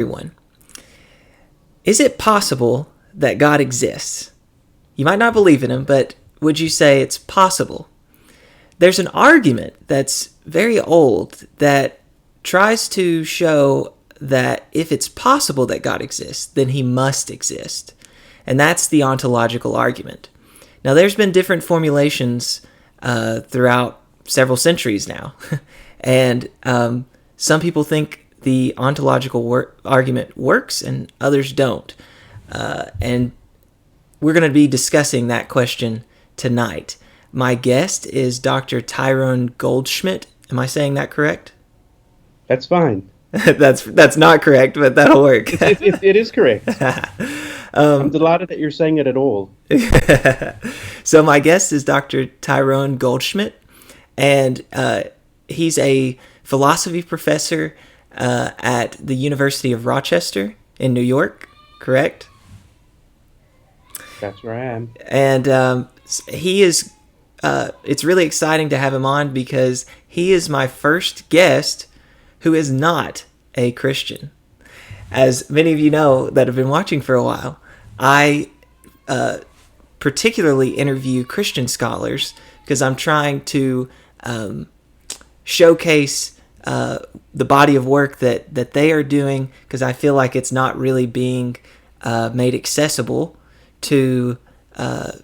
everyone. Is it possible that God exists? You might not believe in him, but would you say it's possible? There's an argument that's very old that tries to show that if it's possible that God exists, then he must exist. And that's the ontological argument. Now, there's been different formulations throughout several centuries now. And some people think the ontological argument works and others don't. And we're going to be discussing that question tonight. My guest is Dr. Tyron Goldschmidt. Am I saying that correct? That's fine. That's not correct, but that'll work. It is correct. I'm delighted that you're saying it at all. So my guest is Dr. Tyron Goldschmidt, and he's a philosophy professor at the University of Rochester in New York, correct? That's where I am. And he is, it's really exciting to have him on because he is my first guest who is not a Christian. As many of you know that have been watching for a while, I particularly interview Christian scholars because I'm trying to showcase the body of work that they are doing, because I feel like it's not really being made accessible to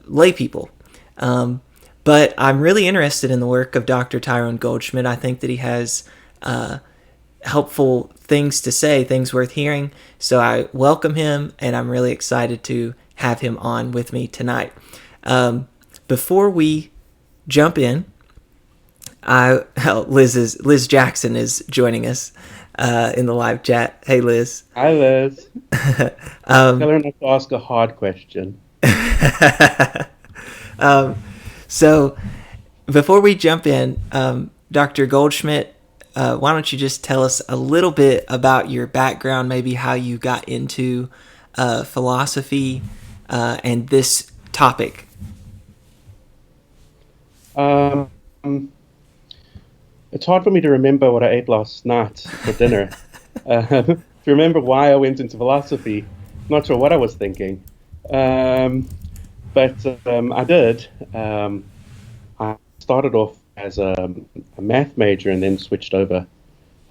lay people. But I'm really interested in the work of Dr. Tyron Goldschmidt. I think that he has helpful things to say, things worth hearing. So I welcome him, and I'm really excited to have him on with me tonight. Before we jump in, Liz Jackson is joining us in the live chat. Hey, Liz. Hi, Liz. Tell her not to ask a hard question. So before we jump in, Dr. Goldschmidt, why don't you just tell us a little bit about your background, maybe how you got into philosophy and this topic? It's hard for me to remember what I ate last night for dinner. To remember why I went into philosophy, not sure what I was thinking. But I did. I started off as a math major and then switched over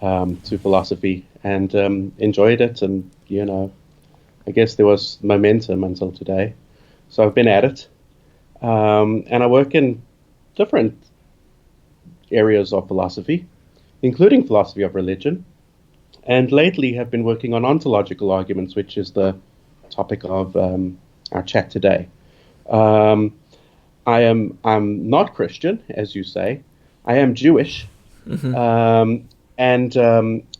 to philosophy and enjoyed it. And, I guess there was momentum until today. So I've been at it. And I work in different areas of philosophy, including philosophy of religion. And lately have been working on ontological arguments, which is the topic of our chat today. I'm not Christian, as you say. I am Jewish. Mm-hmm. And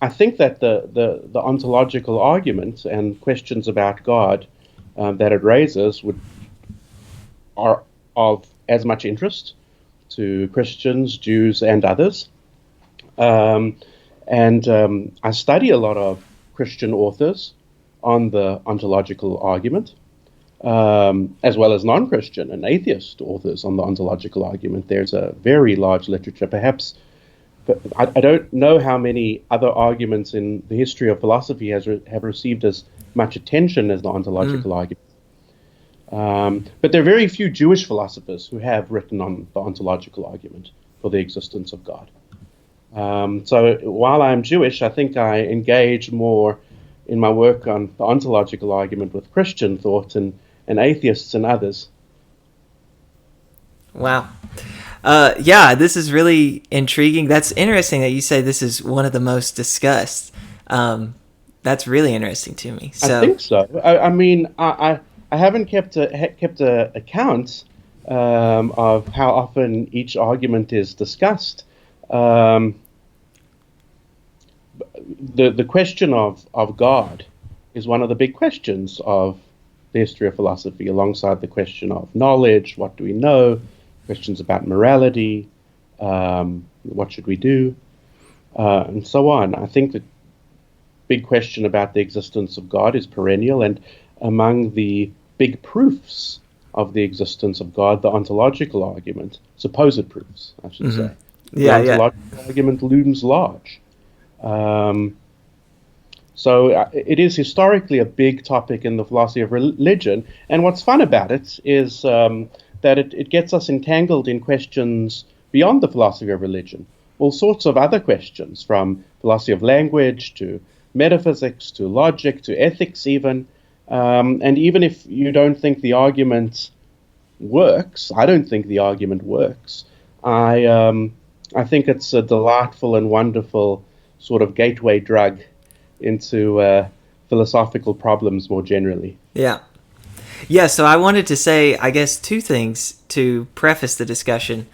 I think that the ontological argument and questions about God that it raises are of as much interest to Christians, Jews, and others. And I study a lot of Christian authors on the ontological argument, as well as non-Christian and atheist authors on the ontological argument. There's a very large literature, perhaps. But I don't know how many other arguments in the history of philosophy have received as much attention as the ontological argument. But there are very few Jewish philosophers who have written on the ontological argument for the existence of God. So while I'm Jewish, I think I engage more in my work on the ontological argument with Christian thought and atheists and others. Wow. Yeah, this is really intriguing. That's interesting that you say this is one of the most discussed. That's really interesting to me. So, I think so. I mean, I haven't kept a account of how often each argument is discussed. The question of God is one of the big questions of the history of philosophy, alongside the question of knowledge, what do we know, questions about morality, what should we do, and so on. I think the big question about the existence of God is perennial, and among the big proofs of the existence of God, the ontological argument, supposed proofs, I should Mm-hmm. say. The ontological argument looms large. So it is historically a big topic in the philosophy of religion. And what's fun about it is that it gets us entangled in questions beyond the philosophy of religion, all sorts of other questions, from philosophy of language to metaphysics to logic to ethics even. And even if you don't think the argument works, I don't think the argument works. I think it's a delightful and wonderful sort of gateway drug into philosophical problems more generally. Yeah. Yeah, so I wanted to say, I guess, two things to preface the discussion.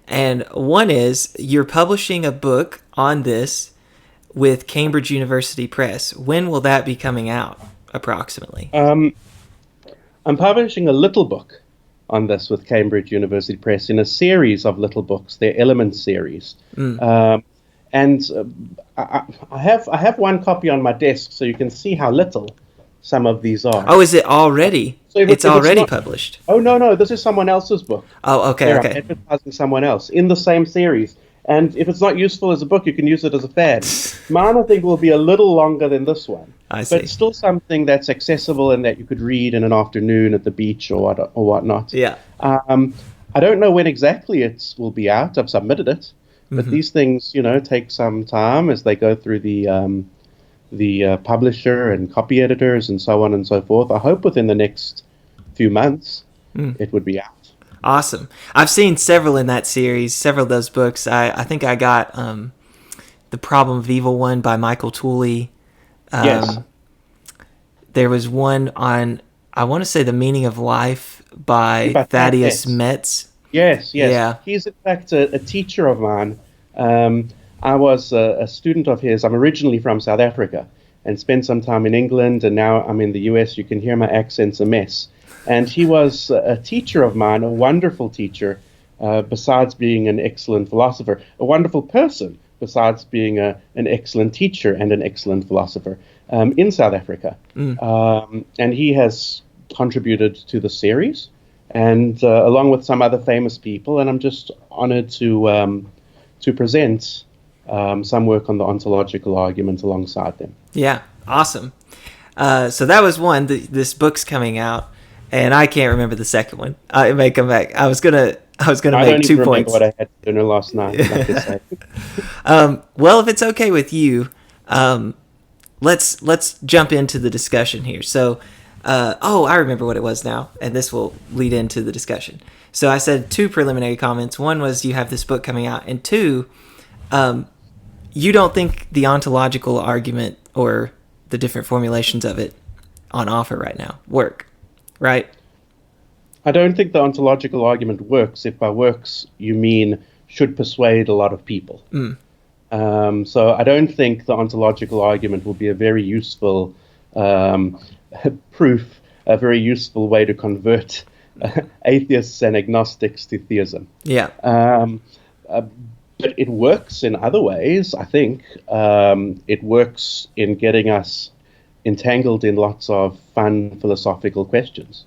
And one is, you're publishing a book on this with Cambridge University Press. When will that be coming out, approximately? I'm publishing a little book on this with Cambridge University Press in a series of little books, their Elements series. And I have one copy on my desk, so you can see how little some of these are. Oh, is it already? So it's already published. Oh, no, this is someone else's book. Oh, okay. I'm advertising someone else in the same series. And if it's not useful as a book, you can use it as a fad. Mine, I think, will be a little longer than this one. I see. But it's still something that's accessible and that you could read in an afternoon at the beach or whatnot. Yeah. I don't know when exactly it will be out. I've submitted it. But these things, take some time as they go through the publisher and copy editors and so on and so forth. I hope within the next few months it would be out. Awesome. I've seen several in that series, several of those books. I think I got The Problem of Evil one by Michael Tooley. Yes. There was one on, I want to say, The Meaning of Life by Thaddeus Metz. Yes. Yeah. He's in fact a teacher of mine. I was a student of his. I'm originally from South Africa and spent some time in England, and now I'm in the US. You can hear my accent's a mess. And he was a teacher of mine, a wonderful teacher, besides being an excellent philosopher, a wonderful person, besides being an excellent teacher and an excellent philosopher in South Africa. And he has contributed to the series, and along with some other famous people, and I'm just honored to present some work on the ontological argument alongside them. Yeah, awesome. So that was one. This book's coming out, and I can't remember the second one. It may come back. I was gonna make 2 points. What I had for dinner last night. Like to say. Well, if it's okay with you, let's jump into the discussion here. So, I remember what it was now, and this will lead into the discussion. So I said 2 preliminary comments. One was you have this book coming out, and 2, you don't think the ontological argument or the different formulations of it on offer right now work, right? I don't think the ontological argument works. If by works you mean should persuade a lot of people. So I don't think the ontological argument will be a very useful proof, a very useful way to convert atheists and agnostics to theism. Yeah. But it works in other ways, I think. It works in getting us entangled in lots of fun philosophical questions.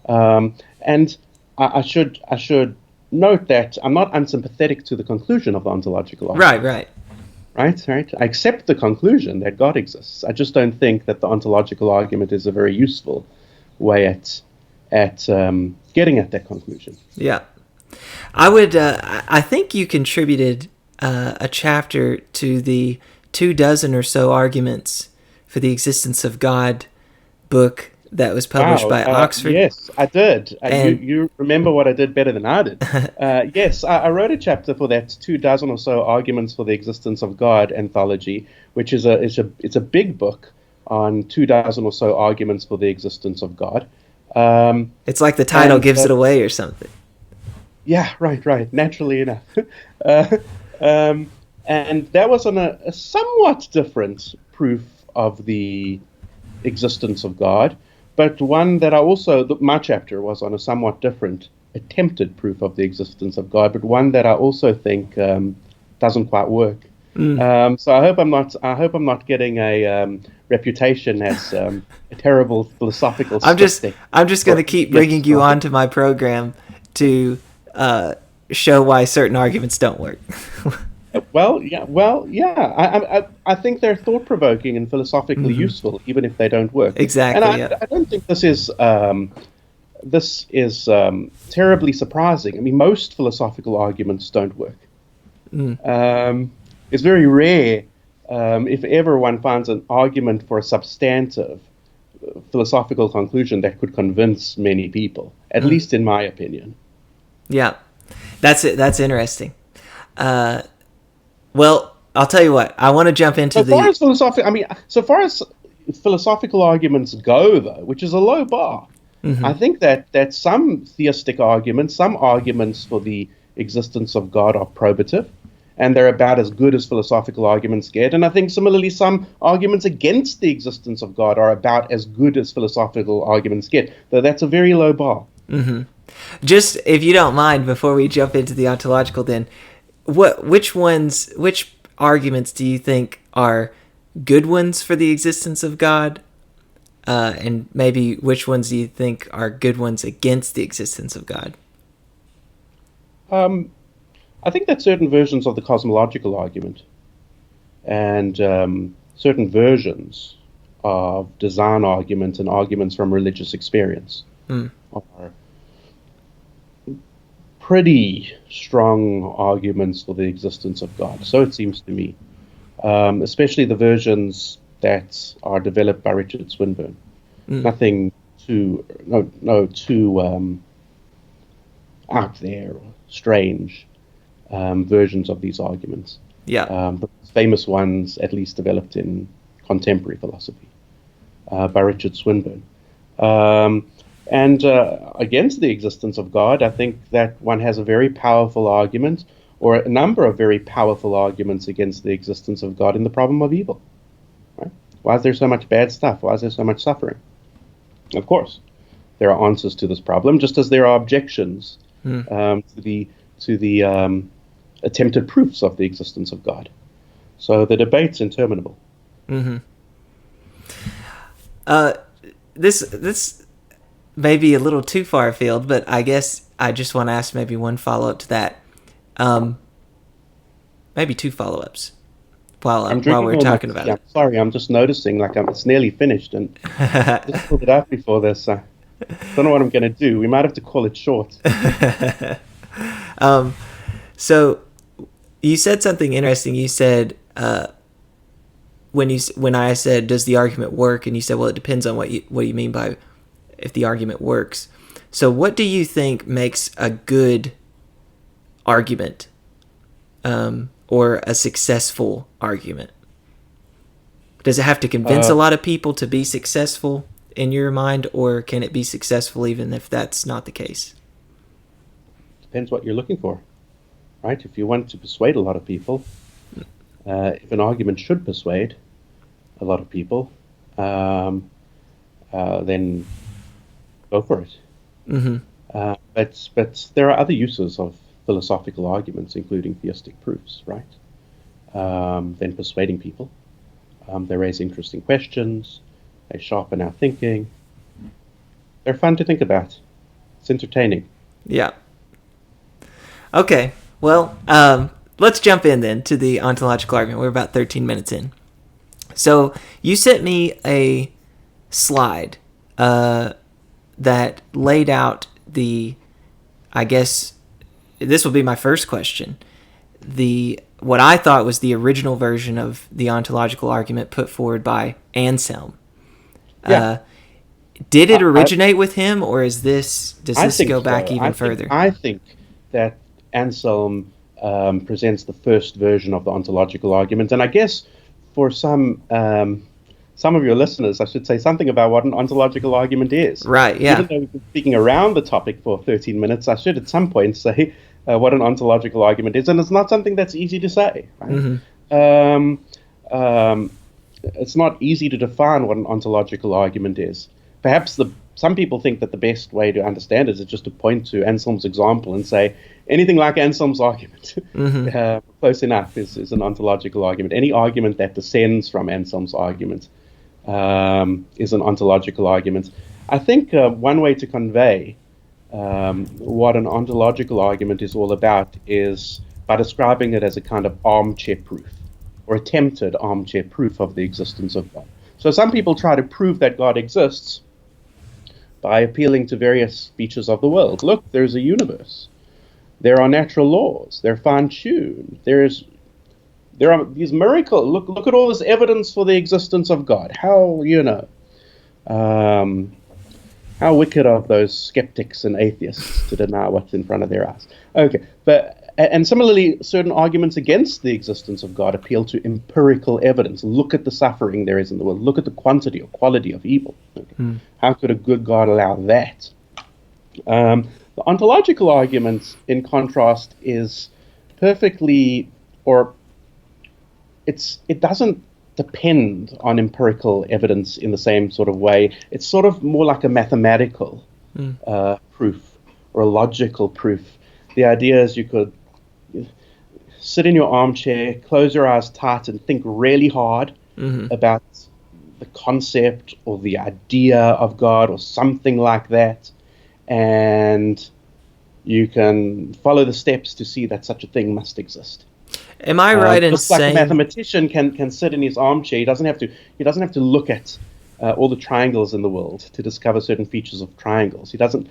And I should note that I'm not unsympathetic to the conclusion of the ontological argument. Right. I accept the conclusion that God exists. I just don't think that the ontological argument is a very useful way at getting at that conclusion. Yeah. I would. I think you contributed a chapter to the 24 or so arguments for the existence of God book that was published by Oxford. Yes, I did. You remember what I did better than I did. Yes, I wrote a chapter for that 24 or so arguments for the existence of God anthology, which is a big book on 24 or so arguments for the existence of God. It's like the title gives it away or something. Yeah, right. Naturally enough. And that was on a somewhat different proof of the existence of God, but one that my chapter was on a somewhat different attempted proof of the existence of God, but one that I also think doesn't quite work. So I hope I'm not getting a reputation as a terrible philosophical skeptic. I'm just going to keep bringing you onto my program to show why certain arguments don't work. I think they're thought-provoking and philosophically useful, even if they don't work. And Exactly. Yeah. I don't think this is terribly surprising. I mean, most philosophical arguments don't work. It's very rare, if ever one finds an argument for a substantive philosophical conclusion that could convince many people, at least in my opinion. Yeah, that's it. That's interesting. Well, I'll tell you what. I want to jump into So far as philosophical arguments go, though, which is a low bar, I think that some theistic arguments, some arguments for the existence of God are probative, and they're about as good as philosophical arguments get. And I think similarly, some arguments against the existence of God are about as good as philosophical arguments get, though that's a very low bar. Just, if you don't mind, before we jump into the ontological, then which arguments do you think are good ones for the existence of God, and maybe which ones do you think are good ones against the existence of God? I think that certain versions of the cosmological argument and certain versions of design argument and arguments from religious experience are pretty strong arguments for the existence of God. So it seems to me, especially the versions that are developed by Richard Swinburne. Nothing too out there or strange versions of these arguments. The famous ones, at least developed in contemporary philosophy by Richard Swinburne. And against the existence of God, I think that one has a very powerful argument, or a number of very powerful arguments against the existence of God in the problem of evil. Right? Why is there so much bad stuff? Why is there so much suffering? Of course, there are answers to this problem, just as there are objections to the attempted proofs of the existence of God. So the debate's interminable. This may be a little too far afield, but I guess I just want to ask maybe one follow-up to that. Maybe two follow-ups while we're talking about it. Sorry, I'm just noticing it's nearly finished, and just pulled it out before this. Don't know what I'm going to do. We might have to call it short. So you said something interesting. You said when I said, does the argument work? And you said, well, it depends on what you mean by if the argument works. So what do you think makes a good argument, or a successful argument? Does it have to convince a lot of people to be successful in your mind, or can it be successful even if that's not the case? Depends what you're looking for, right? If you want to persuade a lot of people, if an argument should persuade a lot of people, then go for it. But there are other uses of philosophical arguments, including theistic proofs, right? Than persuading people. They raise interesting questions. They sharpen our thinking. They're fun to think about. It's entertaining. Yeah. Okay. Well, let's jump in then to the ontological argument. We're about 13 minutes in. So you sent me a slide that laid out I guess this will be my first question, what I thought was the original version of the ontological argument put forward by Anselm. Yeah. Did it originate with him, or does this go back even further? I think that Anselm presents the first version of the ontological argument, and I guess for some of your listeners, I should say something about what an ontological argument is. Right, yeah. Even though we've been speaking around the topic for 13 minutes, I should at some point say what an ontological argument is, and it's not something that's easy to say. Right? It's not easy to define what an ontological argument is. Perhaps some people think that the best way to understand it is just to point to Anselm's example and say, anything like Anselm's argument, close enough, is an ontological argument. Any argument that descends from Anselm's argument is an ontological argument. I think one way to convey what an ontological argument is all about is by describing it as a kind of armchair proof, or attempted armchair proof of the existence of God. So some people try to prove that God exists by appealing to various features of the world. Look, there's a universe. There are natural laws. They're fine-tuned. There are these miracles. Look at all this evidence for the existence of God. How wicked of those skeptics and atheists to deny what's in front of their eyes. Okay, and similarly, certain arguments against the existence of God appeal to empirical evidence. Look at the suffering there is in the world. Look at the quantity or quality of evil. Okay. How could a good God allow that? The ontological argument, in contrast, is perfectly, it doesn't depend on empirical evidence in the same sort of way. It's sort of more like a mathematical proof or a logical proof. The idea is you could sit in your armchair, close your eyes tight, and think really hard about the concept or the idea of God or something like that, and you can follow the steps to see that such a thing must exist. Am I right in just saying, like a mathematician can sit in his armchair? He doesn't have to look at all the triangles in the world to discover certain features of triangles. He doesn't,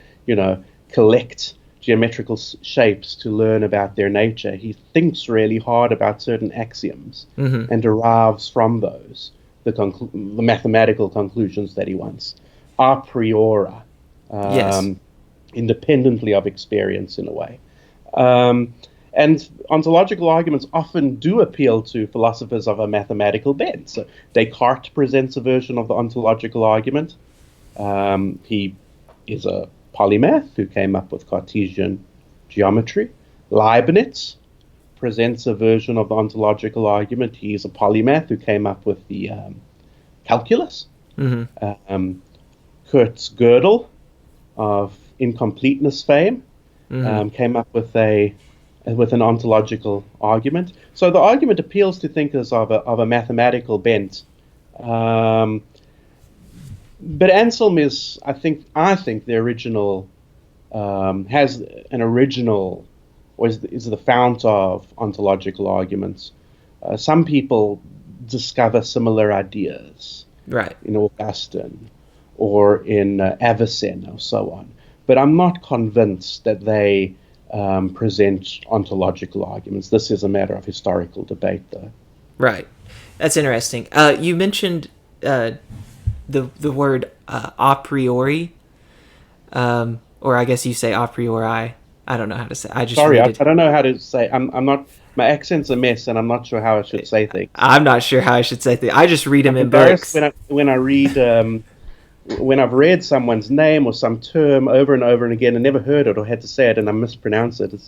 collect geometrical shapes to learn about their nature. He thinks really hard about certain axioms and derives from those the mathematical conclusions that he wants a priori, independently of experience in a way. And ontological arguments often do appeal to philosophers of a mathematical bent. So Descartes presents a version of the ontological argument. He is a polymath who came up with Cartesian geometry. Leibniz presents a version of the ontological argument. He is a polymath who came up with the calculus. Kurtz Gödel of incompleteness fame came up with an ontological argument. So the argument appeals to thinkers of a mathematical bent. But Anselm is, I think the original, has an original, or is the fount of ontological arguments. Some people discover similar ideas, right, in Augustine or in Avicenne or so on. But I'm not convinced that they present ontological arguments. This is a matter of historical debate, though. Right. That's interesting. You mentioned the word a priori, or I guess you say a priori. I don't know how to say. I don't know how to say. I'm not. My accent's a mess, and I'm not sure how I should say things. I'm not sure how I should say things. I just read them in books. When I read. When I've read someone's name or some term over and over and again and never heard it or had to say it and I mispronounce it.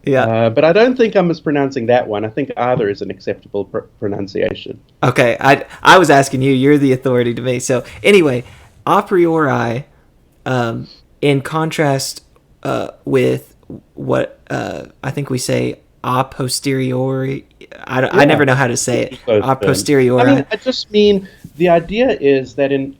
But I don't think I'm mispronouncing that one. I think either is an acceptable pronunciation. Okay, I was asking you. You're the authority to me. So anyway, a priori, in contrast with what I think we say a posteriori. I never know how to say it. A posteriori. I just mean the idea is that in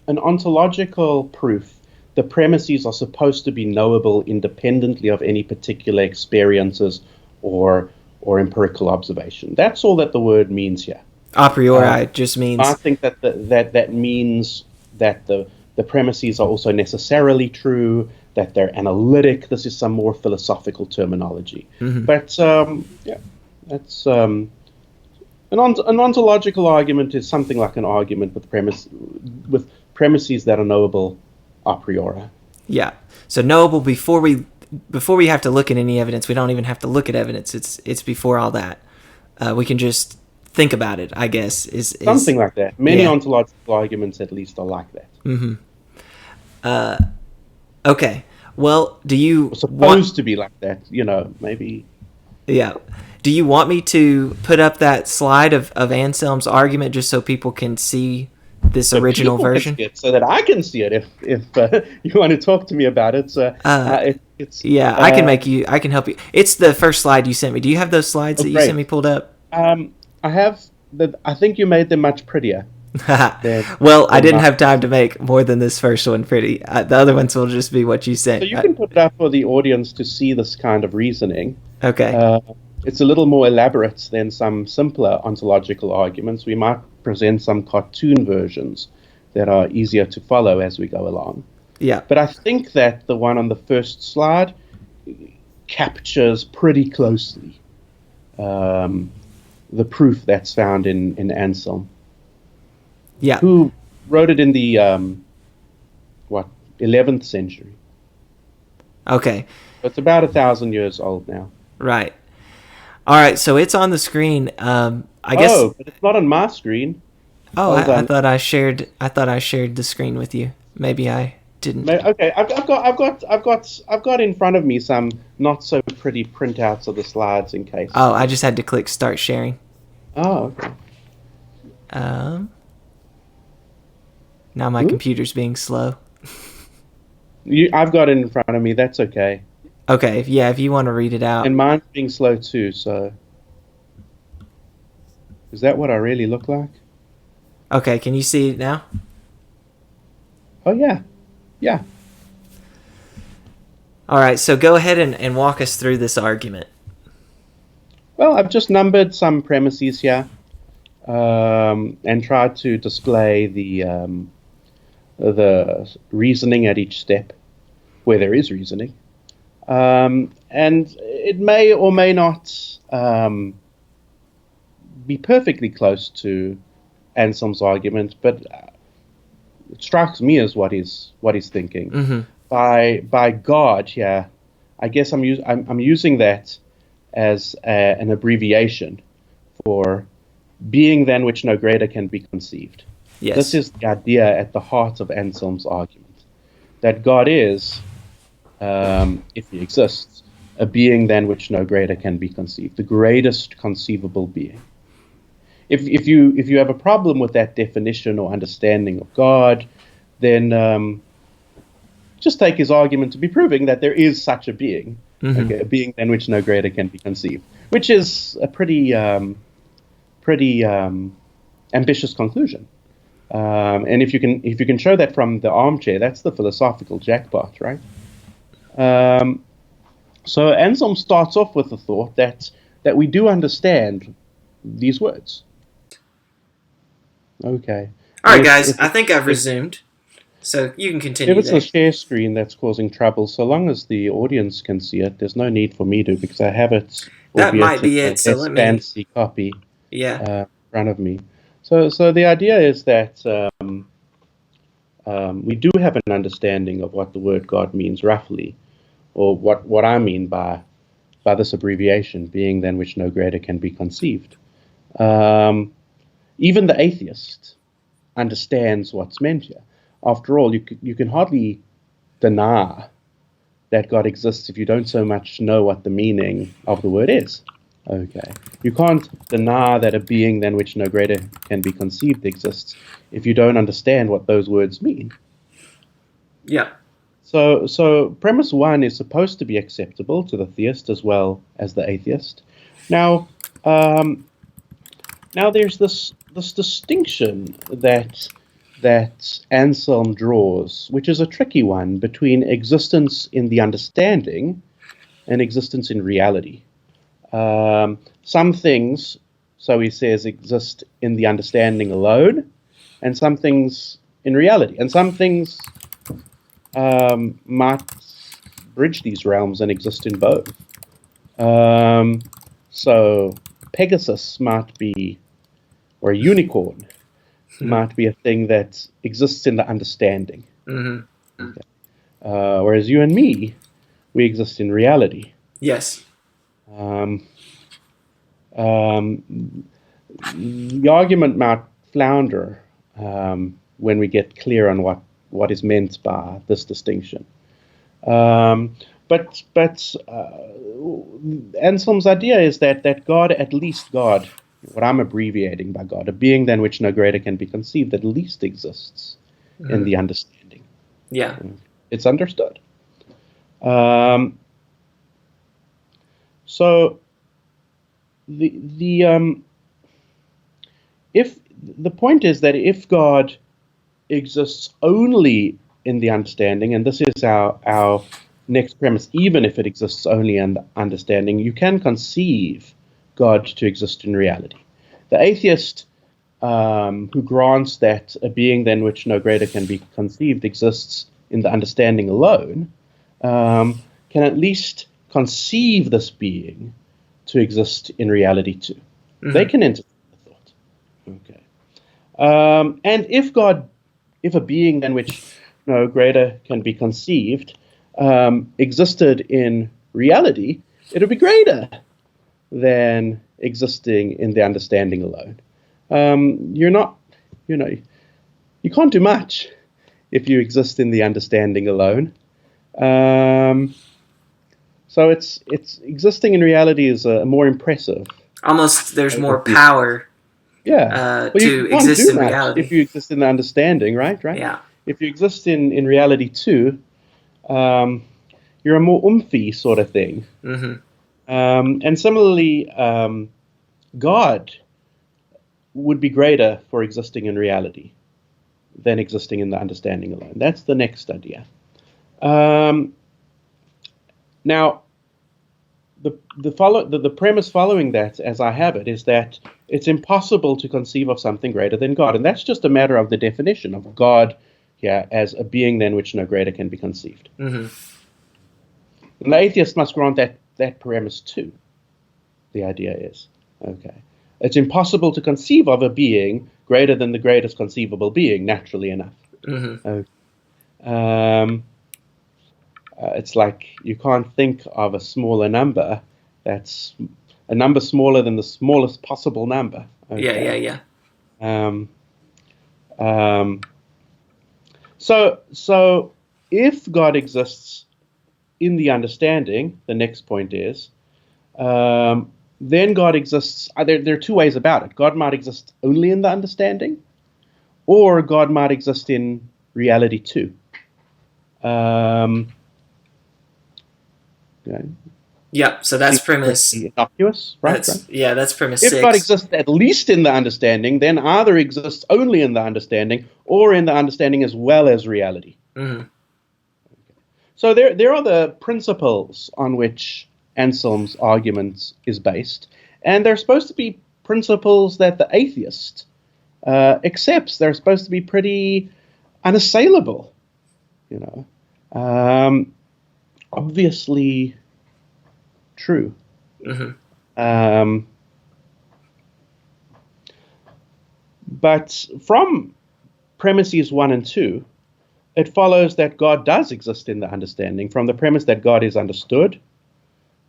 an ontological proof, the premises are supposed to be knowable independently of any particular experiences or empirical observation. That's all that the word means here. A priori just means... I think that means that the premises are also necessarily true, that they're analytic. This is some more philosophical terminology. But, that's... An ontological argument is something like an argument with premises that are knowable a priori. Yeah. So knowable before we have to look at any evidence. We don't even have to look at evidence. It's before all that. We can just think about it, I guess. Is something like that. Many ontological arguments, at least, are like that. Okay. Well, do you supposed to be like that? Maybe. Yeah. Do you want me to put up that slide of Anselm's argument just so people can see this original version? So that I can see it if you want to talk to me about it. So, I can help you. It's the first slide you sent me. Do you have those slides that you sent me pulled up? I have. I think you made them much prettier. Well, I didn't have time to make more than this first one pretty. The other ones will just be what you sent. So you can put it up for the audience to see this kind of reasoning. Okay. It's a little more elaborate than some simpler ontological arguments. We might present some cartoon versions that are easier to follow as we go along. Yeah. But I think that the one on the first slide captures pretty closely the proof that's found in Anselm. Yeah. Who wrote it in the 11th century. Okay. So it's about 1,000 years old now. Right. All right. So it's on the screen. I guess. Oh, but it's not on my screen. Oh, I thought I shared. I thought I shared the screen with you. Maybe I didn't. Okay, I've got in front of me some not so pretty printouts of the slides in case. Oh, I just had to click start sharing. Oh, okay. Now my computer's being slow. I've got it in front of me. That's okay. Okay, yeah, if you want to read it out. And mine's being slow too. So, is that what I really look like? Okay, can you see it now? Oh yeah, yeah. All right, so go ahead and walk us through this argument. Well, I've just numbered some premises here, and tried to display the reasoning at each step, where there is reasoning. And it may or may not be perfectly close to Anselm's argument, but it strikes me as what he's thinking. Mm-hmm. By God here, I guess I'm using that as an abbreviation for being than which no greater can be conceived. Yes. This is the idea at the heart of Anselm's argument, that God is, if he exists, a being than which no greater can be conceived, the greatest conceivable being. If you have a problem with that definition or understanding of God, then just take his argument to be proving that there is such a being, okay, a being than which no greater can be conceived, which is a pretty ambitious conclusion. And if you can show that from the armchair, that's the philosophical jackpot, right? So Anselm starts off with the thought that we do understand these words. Okay. All right, guys, I think I've resumed, so you can continue. If it's a share screen that's causing trouble, so long as the audience can see it, there's no need for me to, because I have it. That might be it. So let me. Fancy copy. Yeah. In front of me. So the idea is that we do have an understanding of what the word God means roughly, or what I mean by this abbreviation, being than which no greater can be conceived. Even the atheist understands what's meant here. After all, you can hardly deny that God exists if you don't so much know what the meaning of the word is. Okay. You can't deny that a being than which no greater can be conceived exists if you don't understand what those words mean. Yeah. So premise one is supposed to be acceptable to the theist as well as the atheist. Now there's this distinction that Anselm draws, which is a tricky one, between existence in the understanding and existence in reality. Some things, so he says, exist in the understanding alone, and some things in reality. And some things might bridge these realms and exist in both. So Pegasus might be, or a unicorn, might be a thing that exists in the understanding. Mm-hmm. Okay. Whereas you and me, we exist in reality. Yes. The argument might flounder when we get clear on what is meant by this distinction. But Anselm's idea is that God, at least God, what I'm abbreviating by God, a being than which no greater can be conceived, at least exists in the understanding. Yeah. It's understood. So if the point is that if God exists only in the understanding, and this is our next premise, even if it exists only in the understanding, you can conceive God to exist in reality. The atheist who grants that a being than which no greater can be conceived exists in the understanding alone can at least conceive this being to exist in reality too. Mm-hmm. They can entertain the thought. Okay. And if a being than which no greater can be conceived existed in reality, it would be greater than existing in the understanding alone. You can't do much if you exist in the understanding alone. So it's existing in reality is more impressive. Almost there's more power. Yeah. To exist in reality. If you exist in the understanding, right? Yeah. If you exist in reality too, you're a more umphy sort of thing. Mm-hmm. And similarly, God would be greater for existing in reality than existing in the understanding alone. That's the next idea. Now, the premise following that, as I have it, is that it's impossible to conceive of something greater than God. And that's just a matter of the definition of God here as a being than which no greater can be conceived. Mm-hmm. And the atheist must grant that premise too. The idea is, okay, it's impossible to conceive of a being greater than the greatest conceivable being, naturally enough. Mm-hmm. Okay. It's like you can't think of a smaller number that's a number smaller than the smallest possible number. Okay? Yeah. So if God exists in the understanding, the next point is, then God exists. There are two ways about it. God might exist only in the understanding, or God might exist in reality too. Okay. Yep. So that's premise. Innocuous, right? Yeah, that's premise if 6. If God exists at least in the understanding, then either exists only in the understanding, or in the understanding as well as reality. Mm-hmm. Okay. So there are the principles on which Anselm's argument is based, and they're supposed to be principles that the atheist accepts. They're supposed to be pretty unassailable, obviously true. Mm-hmm. But from premises 1 and 2, it follows that God does exist in the understanding, from the premise that God is understood,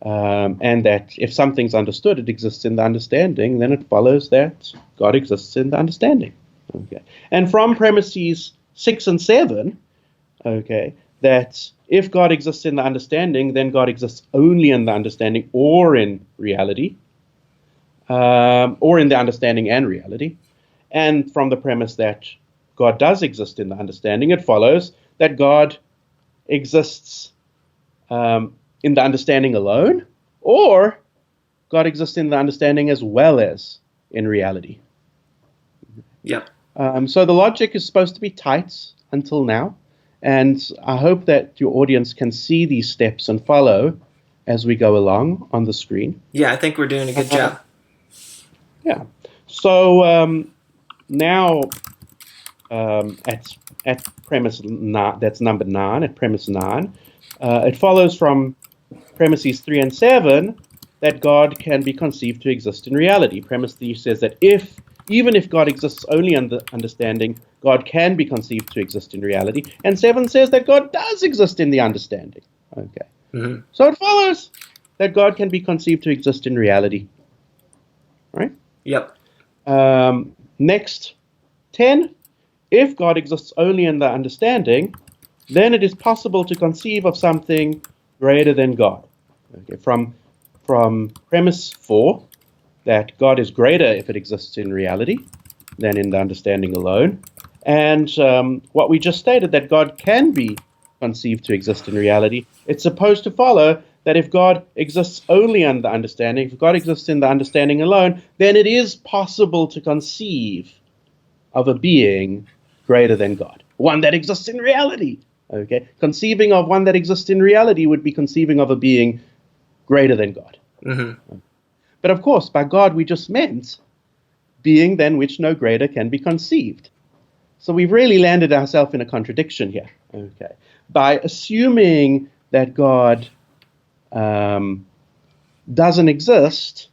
and that if something's understood, it exists in the understanding, then it follows that God exists in the understanding. Okay. And from premises 6 and 7, okay, that if God exists in the understanding, then God exists only in the understanding or in reality, or in the understanding and reality. And from the premise that God does exist in the understanding, it follows that God exists in the understanding alone, or God exists in the understanding as well as in reality. Yep. So the logic is supposed to be tight until now. And I hope that your audience can see these steps and follow as we go along on the screen. Yeah, I think we're doing a good job. Yeah. So now at premise 9, that's number 9, at premise 9, it follows from premises 3 and 7 that God can be conceived to exist in reality. Premise 3 says that even if God exists only in the understanding, God can be conceived to exist in reality. And 7 says that God does exist in the understanding. Okay. Mm-hmm. So it follows that God can be conceived to exist in reality. Right? Yep. Next, 10. If God exists only in the understanding, then it is possible to conceive of something greater than God. Okay. From premise 4, that God is greater if it exists in reality than in the understanding alone. And what we just stated, that God can be conceived to exist in reality, it's supposed to follow that if God exists only in the understanding, if God exists in the understanding alone, then it is possible to conceive of a being greater than God, one that exists in reality. Okay, conceiving of one that exists in reality would be conceiving of a being greater than God. Mm-hmm. But of course, by God we just meant being than which no greater can be conceived. So we've really landed ourselves in a contradiction here. Okay, by assuming that God doesn't exist,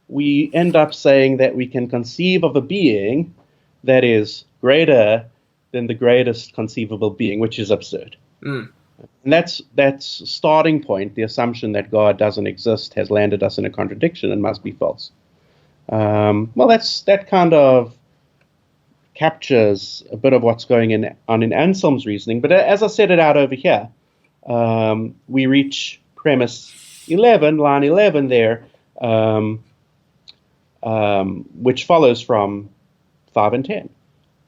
we end up saying that we can conceive of a being that is greater than the greatest conceivable being, which is absurd. Mm. And that's starting point. The assumption that God doesn't exist has landed us in a contradiction and must be false. Well, that kind of captures a bit of what's going on in Anselm's reasoning. But as I set it out over here, we reach premise 11, line 11 there, which follows from 5 and 10.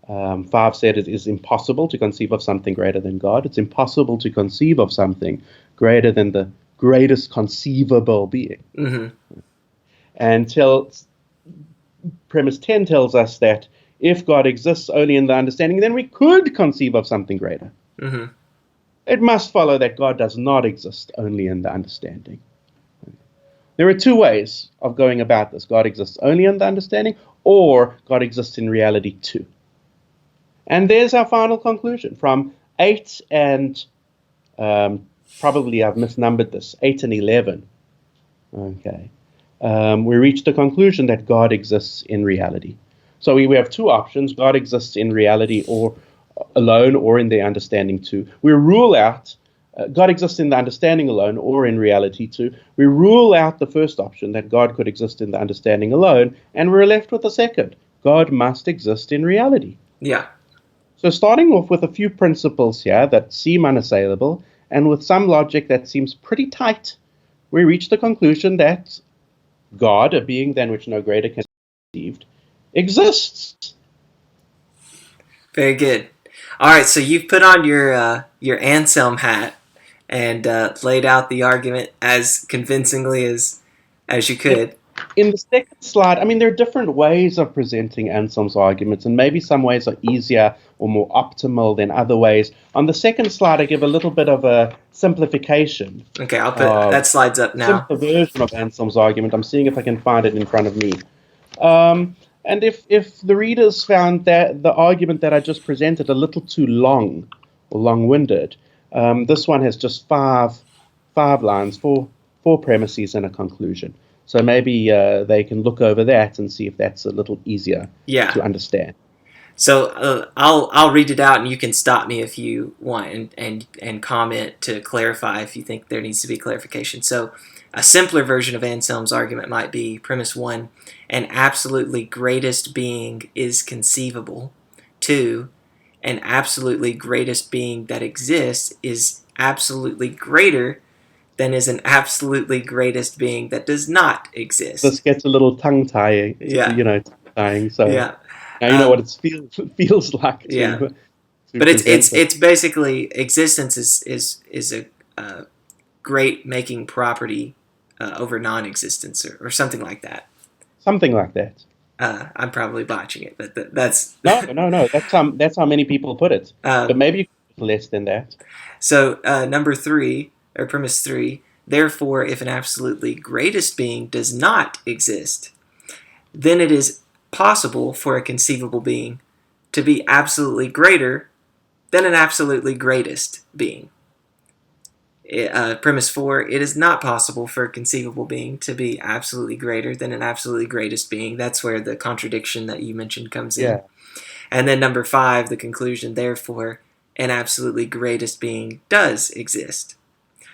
5 said it is impossible to conceive of something greater than God. It's impossible to conceive of something greater than the greatest conceivable being. Mm-hmm. Until premise 10 tells us that if God exists only in the understanding, then we could conceive of something greater. Mm-hmm. It must follow that God does not exist only in the understanding. There are 2 ways of going about this. God exists only in the understanding, or God exists in reality too. And there's our final conclusion from 8 and, probably I've misnumbered this, 8 and 11. Okay. We reach the conclusion that God exists in reality. So we have 2 options. God exists in reality or alone or in the understanding too. We rule out God exists in the understanding alone or in reality too. We rule out the first option, that God could exist in the understanding alone, and we're left with the second. God must exist in reality. Yeah. So starting off with a few principles here that seem unassailable, and with some logic that seems pretty tight, we reach the conclusion that God, a being than which no greater can be conceived, exists. Very good. All right, so you've put on your Anselm hat and laid out the argument as convincingly as you could. In the second slide, I mean, there are different ways of presenting Anselm's arguments, and maybe some ways are easier or more optimal than other ways. On the second slide, I give a little bit of a simplification. Okay, I'll put that slide's up now. Simple version of Anselm's argument. I'm seeing if I can find it in front of me. And if the readers found that the argument that I just presented a little too long or long-winded, this one has just five lines, four premises and a conclusion. So maybe they can look over that and see if that's a little easier to understand. So I'll read it out, and you can stop me if you want and comment to clarify if you think there needs to be clarification. So a simpler version of Anselm's argument might be premise 1, an absolutely greatest being is conceivable. 2, an absolutely greatest being that exists is absolutely greater than is an absolutely greatest being that does not exist. This gets a little tongue-tying, tongue-tying. So now you know what it feels like. But it's basically existence is a great making property over non-existence or something like that. Something like that. I'm probably botching it, but that's no. That's how many people put it. But maybe less than that. So number 3, or premise 3, therefore, if an absolutely greatest being does not exist, then it is possible for a conceivable being to be absolutely greater than an absolutely greatest being. Premise 4, it is not possible for a conceivable being to be absolutely greater than an absolutely greatest being. That's where the contradiction that you mentioned comes in. And then number 5, the conclusion, therefore, an absolutely greatest being does exist.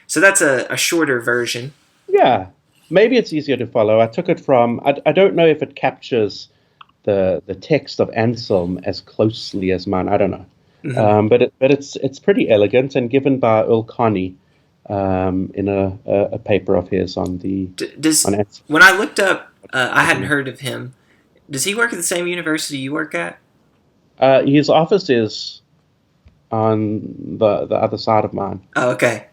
So that's a shorter version. Yeah, maybe it's easier to follow. I took it from, I don't know if it captures the text of Anselm as closely as mine. I don't know. Mm-hmm. But it's pretty elegant and given by Earl Connie in a paper of his on the... When I looked up, I hadn't heard of him. Does he work at the same university you work at? His office is on the other side of mine. Oh, okay.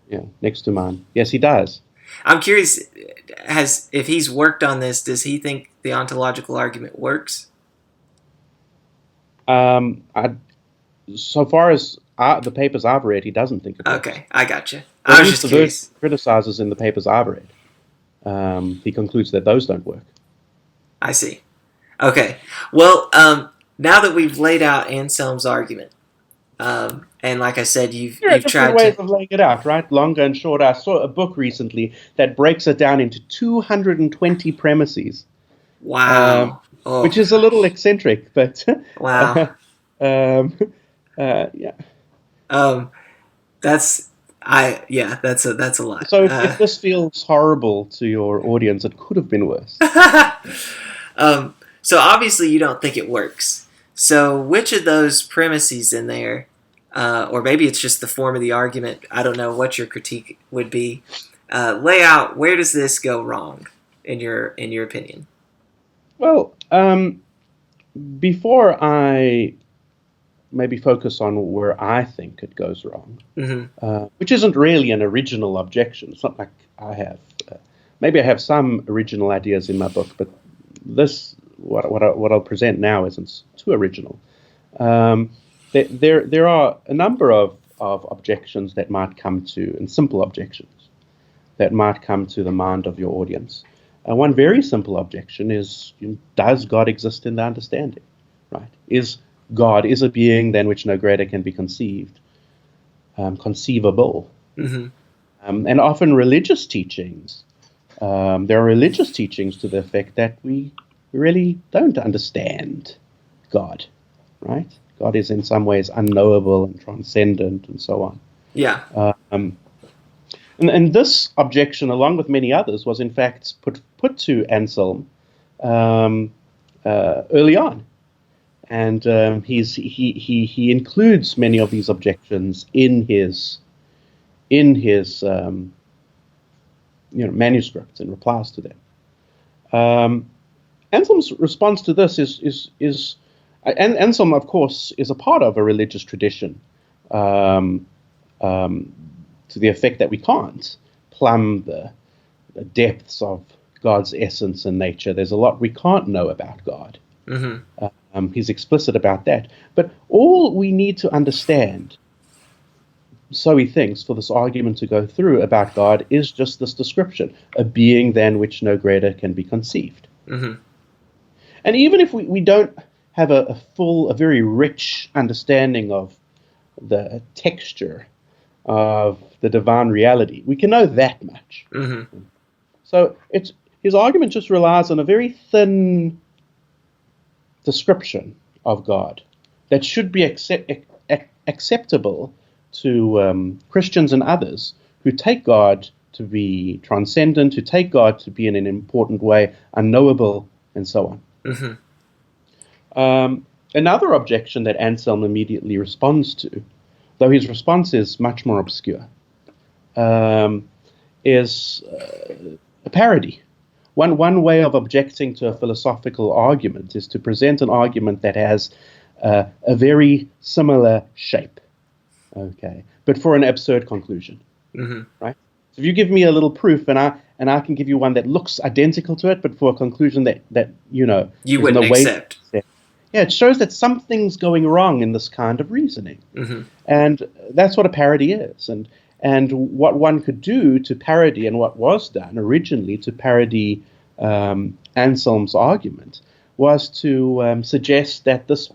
Yeah, next to mine. Yes, he does. I'm curious, if he's worked on this, does he think the ontological argument works? So far as the papers I've read, he doesn't think it works. Okay, I got you. At I was least just the version curious. he criticizes in the papers I've read, he concludes that those don't work. I see. Okay. Well, now that we've laid out Anselm's argument, and like I said, you've There are different tried ways to. of laying it out, right? Longer and shorter. I saw a book recently that breaks it down into 220 premises. Wow. Which is a little eccentric, but Wow. yeah. That's that's a lot. So if this feels horrible to your audience, it could have been worse. So obviously you don't think it works. So which of those premises in there, or maybe it's just the form of the argument, I don't know what your critique would be, lay out where does this go wrong in your opinion? Well, before I maybe focus on where I think it goes wrong, which isn't really an original objection. It's not like I have. Maybe I have some original ideas in my book, but this, what I'll present now, isn't too original. There are a number of objections that might come to, and simple objections that might come to the mind of your audience. One very simple objection is, does God exist in the understanding? Right? Is God is a being than which no greater can be conceived, conceivable? And often religious teachings, there are religious teachings to the effect that we really don't understand God, right? God is in some ways unknowable and transcendent and so on. Yeah. And this objection, along with many others, was in fact put to Anselm early on, and he includes many of these objections in his manuscripts and replies to them. Anselm's response to this is Anselm, of course, is a part of a religious tradition. To the effect that we can't plumb the depths of God's essence and nature. There's a lot we can't know about God. He's explicit about that. But all we need to understand, so he thinks, for this argument to go through about God is just this description, a being than which no greater can be conceived. And even if we don't have a very rich understanding of the texture of the divine reality, we can know that much. So his argument just relies on a very thin description of God that should be acceptable to Christians and others who take God to be transcendent, who take God to be in an important way unknowable, and so on. Another objection that Anselm immediately responds to, though his response is much more obscure, is a parody. One way of objecting to a philosophical argument is to present an argument that has a very similar shape, okay, but for an absurd conclusion, right? So if you give me a little proof, and I can give you one that looks identical to it, but for a conclusion that you wouldn't accept. Yeah, it shows that something's going wrong in this kind of reasoning. And that's what a parody is. And what one could do to parody, and what was done originally to parody Anselm's argument, was to suggest that this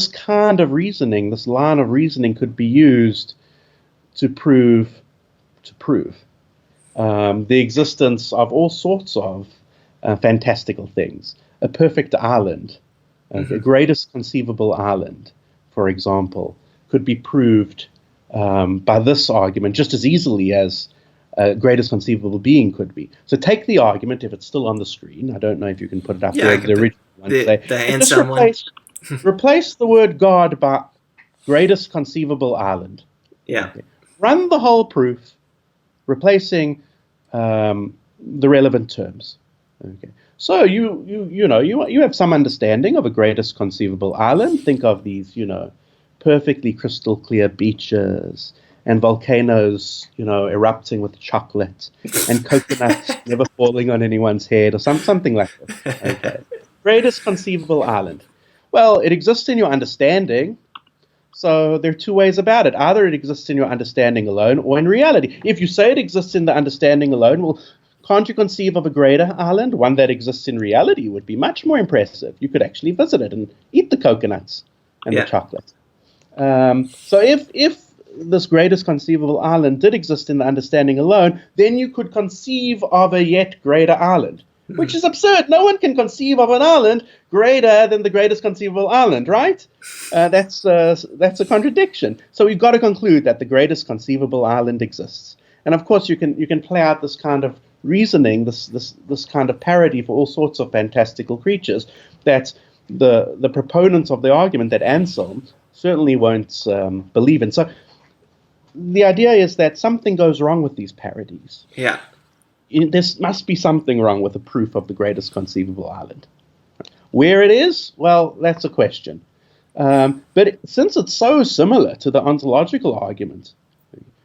kind of reasoning, this line of reasoning, could be used to prove the existence of all sorts of fantastical things. A perfect island, the greatest conceivable island, for example, could be proved by this argument just as easily as greatest conceivable being could be. So take the argument, if it's still on the screen. I don't know if you can put it up there. The original one. Just replace the word God by greatest conceivable island. Yeah. Okay. Run the whole proof, replacing the relevant terms. Okay. So you have some understanding of a greatest conceivable island. Think of these, perfectly crystal clear beaches and volcanoes, erupting with chocolate, and coconuts never falling on anyone's head, or something like that. Okay. Greatest conceivable island. Well, it exists in your understanding. So there are two ways about it. Either it exists in your understanding alone or in reality. If you say it exists in the understanding alone, well, can't you conceive of a greater island? One that exists in reality would be much more impressive. You could actually visit it and eat the coconuts and the chocolate. So if this greatest conceivable island did exist in the understanding alone, then you could conceive of a yet greater island, which is absurd. No one can conceive of an island greater than the greatest conceivable island, right? That's a contradiction. So we've got to conclude that the greatest conceivable island exists. And of course, you can play out this kind of reasoning, this kind of parody for all sorts of fantastical creatures that the proponents of the argument, that Anselm, certainly won't believe in. So the idea is that something goes wrong with these parodies. Yeah. There must be something wrong with the proof of the greatest conceivable island. Where it is, well, that's a question. But since it's so similar to the ontological argument,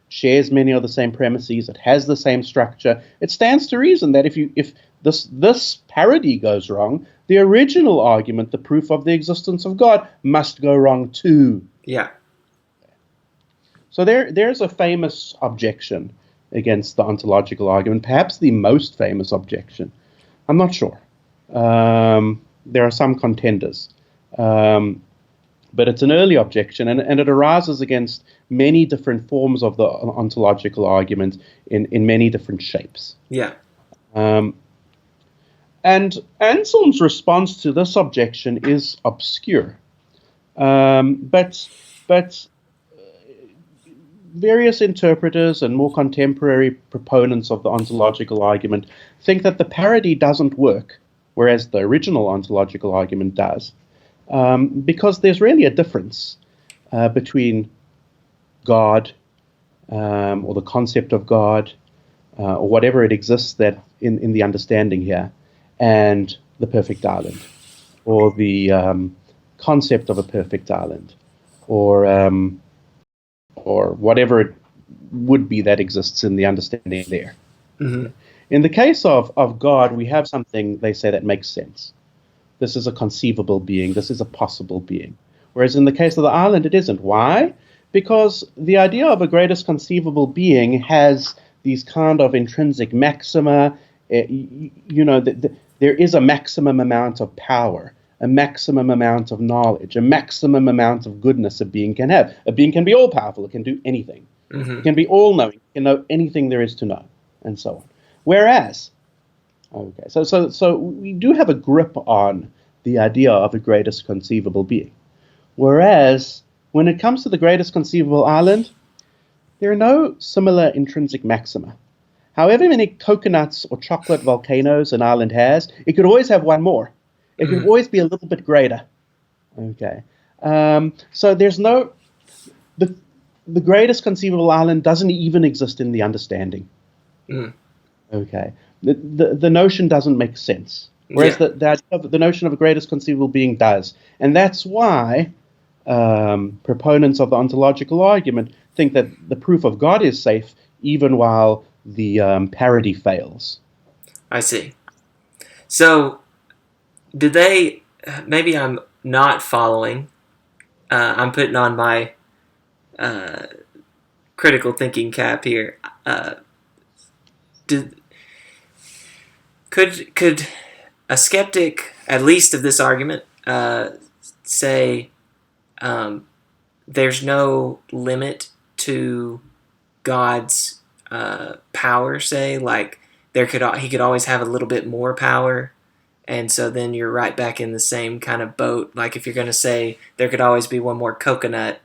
shares many of the same premises, it has the same structure, it stands to reason that if this parody goes wrong, the original argument, the proof of the existence of God, must go wrong too. Yeah. So there's a famous objection against the ontological argument, perhaps the most famous objection. I'm not sure. There are some contenders. But it's an early objection, and it arises against many different forms of the ontological argument in many different shapes. Yeah. And Anselm's response to this objection is obscure. But various interpreters and more contemporary proponents of the ontological argument think that the parody doesn't work, whereas the original ontological argument does. Because there's really a difference between God or the concept of God or whatever it exists that in the understanding here, and the perfect island, or the concept of a perfect island, or whatever it would be that exists in the understanding there. Mm-hmm. In the case of God, we have something, they say, that makes sense. This is a conceivable being. This is a possible being. Whereas in the case of the island, it isn't. Why? Because the idea of a greatest conceivable being has these kind of intrinsic maxima. There is a maximum amount of power, a maximum amount of knowledge, a maximum amount of goodness a being can have. A being can be all-powerful. It can do anything. Mm-hmm. It can be all-knowing. It can know anything there is to know, and so on. Whereas, okay, so we do have a grip on the idea of a greatest conceivable being. Whereas, when it comes to the greatest conceivable island, there are no similar intrinsic maxima. However many coconuts or chocolate volcanoes an island has, it could always have one more. It could always be a little bit greater. Okay, so there's no the greatest conceivable island doesn't even exist in the understanding. Mm. Okay. The notion doesn't make sense, whereas the notion of a greatest conceivable being does. And that's why proponents of the ontological argument think that the proof of God is safe even while the parody fails. I see. So, did they, maybe I'm not following, I'm putting on my critical thinking cap here. Could a skeptic, at least of this argument, say there's no limit to God's power? Say, like he could always have a little bit more power, and so then you're right back in the same kind of boat. Like if you're going to say there could always be one more coconut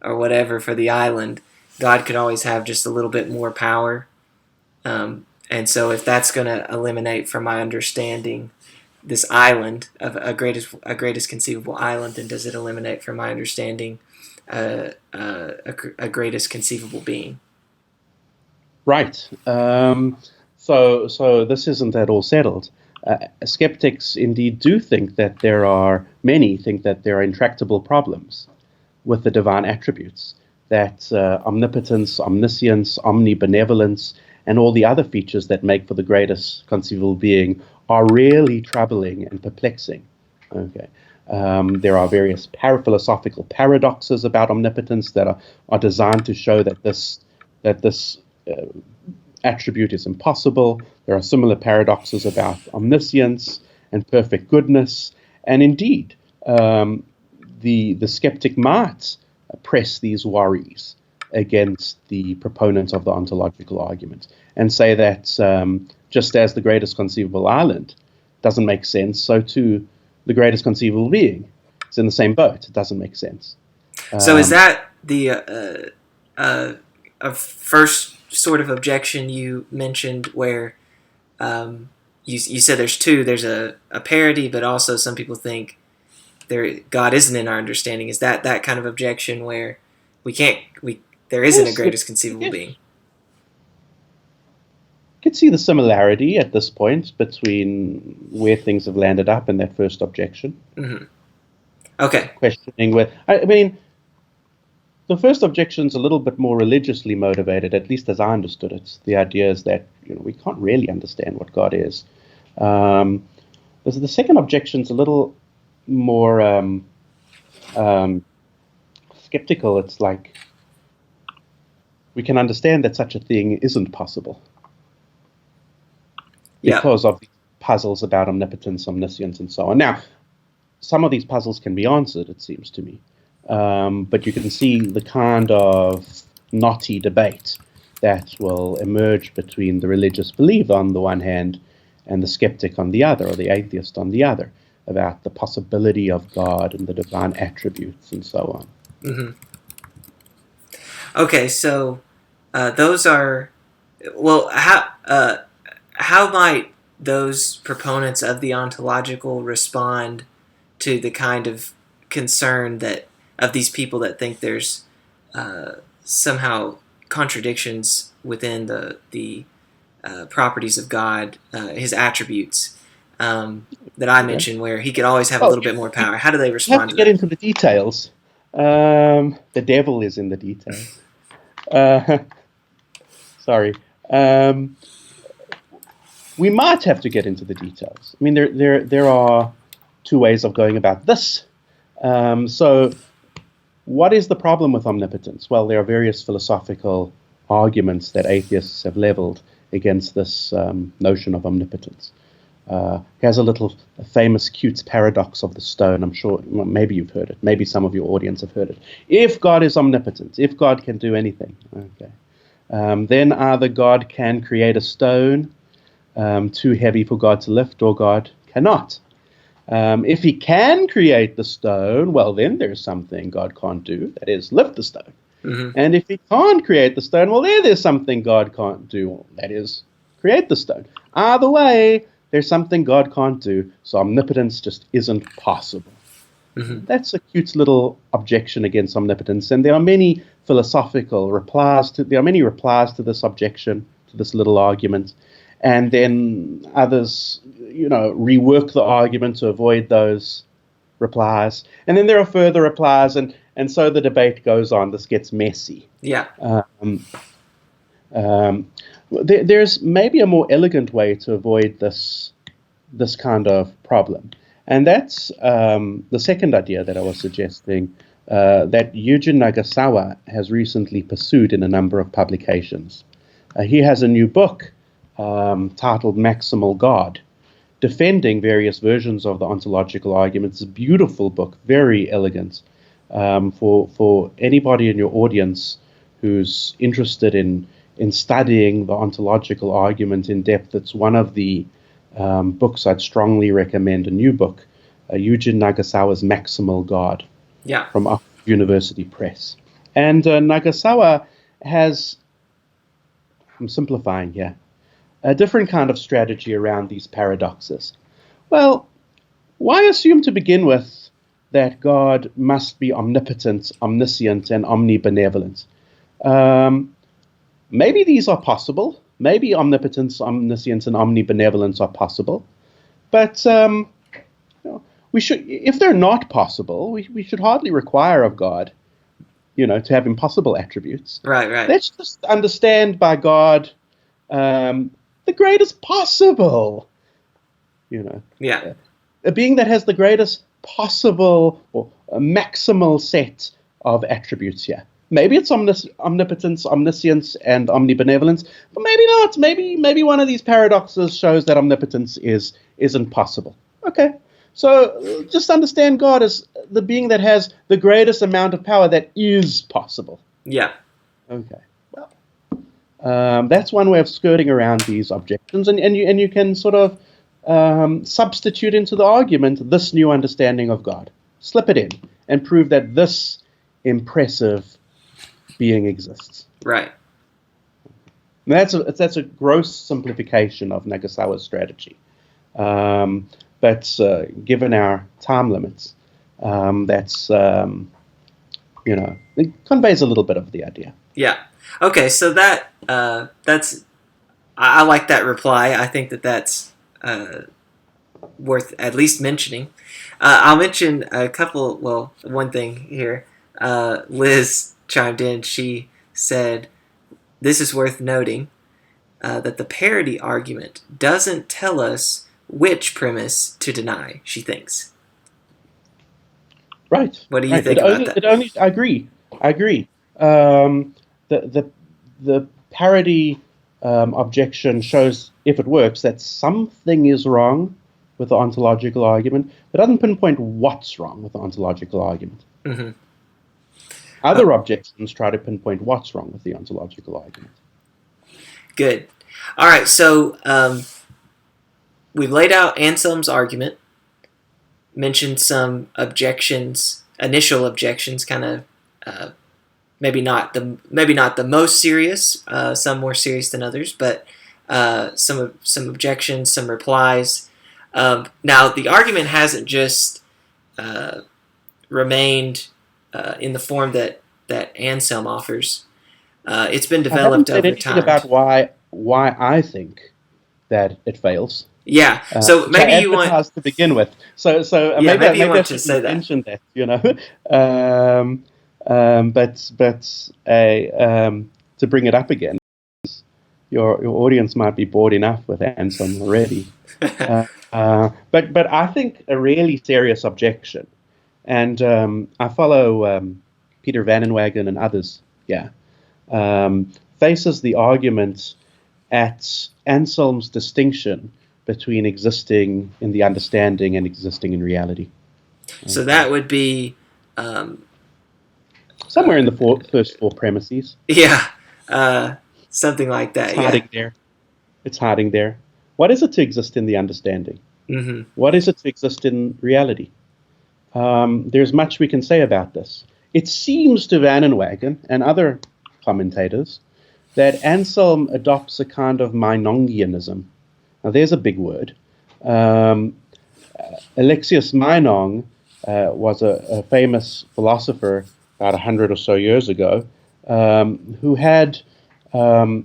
or whatever for the island, God could always have just a little bit more power. And so if that's going to eliminate from my understanding this island of a greatest conceivable island, then does it eliminate from my understanding a greatest conceivable being? Right. So this isn't at all settled. Skeptics indeed do think that many think that there are intractable problems with the divine attributes, that omnipotence, omniscience, omnibenevolence, and all the other features that make for the greatest conceivable being are really troubling and perplexing. Okay, There are various philosophical paradoxes about omnipotence that are designed to show that this attribute is impossible. There are similar paradoxes about omniscience and perfect goodness. And indeed, the skeptic might press these worries against the proponents of the ontological argument and say that just as the greatest conceivable island doesn't make sense, so too the greatest conceivable being. It's in the same boat. It doesn't make sense. So is that the first sort of objection you mentioned where you said there's two? There's a parity, but also some people think God isn't in our understanding. Is that kind of objection where there isn't a greatest conceivable being? You can see the similarity at this point between where things have landed up and that first objection. Mm-hmm. Okay. Questioning the first objection is a little bit more religiously motivated, at least as I understood it. The idea is that we can't really understand what God is. The second objection is a little more skeptical. It's like we can understand that such a thing isn't possible. Because of the puzzles about omnipotence, omniscience, and so on. Now, some of these puzzles can be answered, it seems to me. But you can see the kind of knotty debate that will emerge between the religious believer on the one hand and the skeptic on the other, or the atheist on the other, about the possibility of God and the divine attributes and so on. Mm-hmm. Okay, so those are... Well, how might those proponents of the ontological respond to the kind of concern of these people that think there's somehow contradictions within the properties of God, his attributes that I mentioned, where he could always have a little bit more power? How do they respond to that? Get into the details. The devil is in the details. Sorry. We might have to get into the details. I mean, there are two ways of going about this. So what is the problem with omnipotence? Well, there are various philosophical arguments that atheists have leveled against this notion of omnipotence. He has a famous Acute paradox of the stone. I'm sure, maybe you've heard it. Maybe some of your audience have heard it. If God is omnipotent, if God can do anything, okay, then either God can create a stone too heavy for God to lift, or God cannot. If he can create the stone, well, then there's something God can't do, that is, lift the stone. Mm-hmm. And if he can't create the stone, well, there's something God can't do, that is, create the stone. Either way, there's something God can't do, so omnipotence just isn't possible. Mm-hmm. That's a cute little objection against omnipotence, and there are many philosophical replies to this objection, to this little argument. And then others, rework the argument to avoid those replies. And then there are further replies, and so the debate goes on. This gets messy. Yeah. There's maybe a more elegant way to avoid this kind of problem. And that's the second idea that I was suggesting, that Yuji Nagasawa has recently pursued in a number of publications. He has a new book titled Maximal God, defending various versions of the ontological arguments. It's a beautiful book, very elegant, for anybody in your audience who's interested in studying the ontological argument in depth. It's one of the books I'd strongly recommend, a new book, Yuji Nagasawa's Maximal God, from Oxford University Press. And Nagasawa has, I'm simplifying here, a different kind of strategy around these paradoxes. Well, why assume to begin with that God must be omnipotent, omniscient, and omnibenevolent? Maybe these are possible. Maybe omnipotence, omniscience, and omnibenevolence are possible. But we should, if they're not possible, we should hardly require of God, to have impossible attributes. Right. Let's just understand by God the greatest possible, Yeah. A being that has the greatest possible or a maximal set of attributes here. Maybe it's omnipotence, omniscience, and omnibenevolence, but maybe not. Maybe one of these paradoxes shows that omnipotence isn't possible. Okay, so just understand God as the being that has the greatest amount of power that is possible. Yeah. Okay. Well, that's one way of skirting around these objections, and you can sort of substitute into the argument this new understanding of God. Slip it in and prove that this impressive being exists. Right. That's a gross simplification of Nagasawa's strategy. But given our time limits, that's it conveys a little bit of the idea. Yeah. Okay. So that's I like that reply. I think that's worth at least mentioning. I'll mention a couple. Well, one thing here. Liz chimed in. She said, "This is worth noting that the parity argument doesn't tell us which premise to deny." She thinks. Right. What do you think about that? I agree. The parity objection shows, if it works, that something is wrong with the ontological argument. It doesn't pinpoint what's wrong with the ontological argument. Mm-hmm. Other objections try to pinpoint what's wrong with the ontological argument. Good. All right, so we've laid out Anselm's argument, mentioned some objections, initial objections, kind of maybe not the most serious, some more serious than others, but some objections, some replies. Now, the argument hasn't just remained in the form that Anselm offers. It's been developed over time. I haven't said anything about why I think that it fails. Yeah, so maybe you want to begin with. So yeah, maybe you want I to say that. Mention that, to bring it up again, your audience might be bored enough with Anselm already. But I think a really serious objection, and I follow Peter Van Inwagen and others. Yeah, faces the argument at Anselm's distinction between existing in the understanding and existing in reality. So that would be somewhere in the first four premises. Yeah, something like that. It's hiding there. What is it to exist in the understanding? Mm-hmm. What is it to exist in reality? There's much we can say about this. It seems to Van Inwagen and other commentators that Anselm adopts a kind of Manongianism. Now, there's a big word. Alexius Meinong was a famous philosopher about 100 or so years ago who had the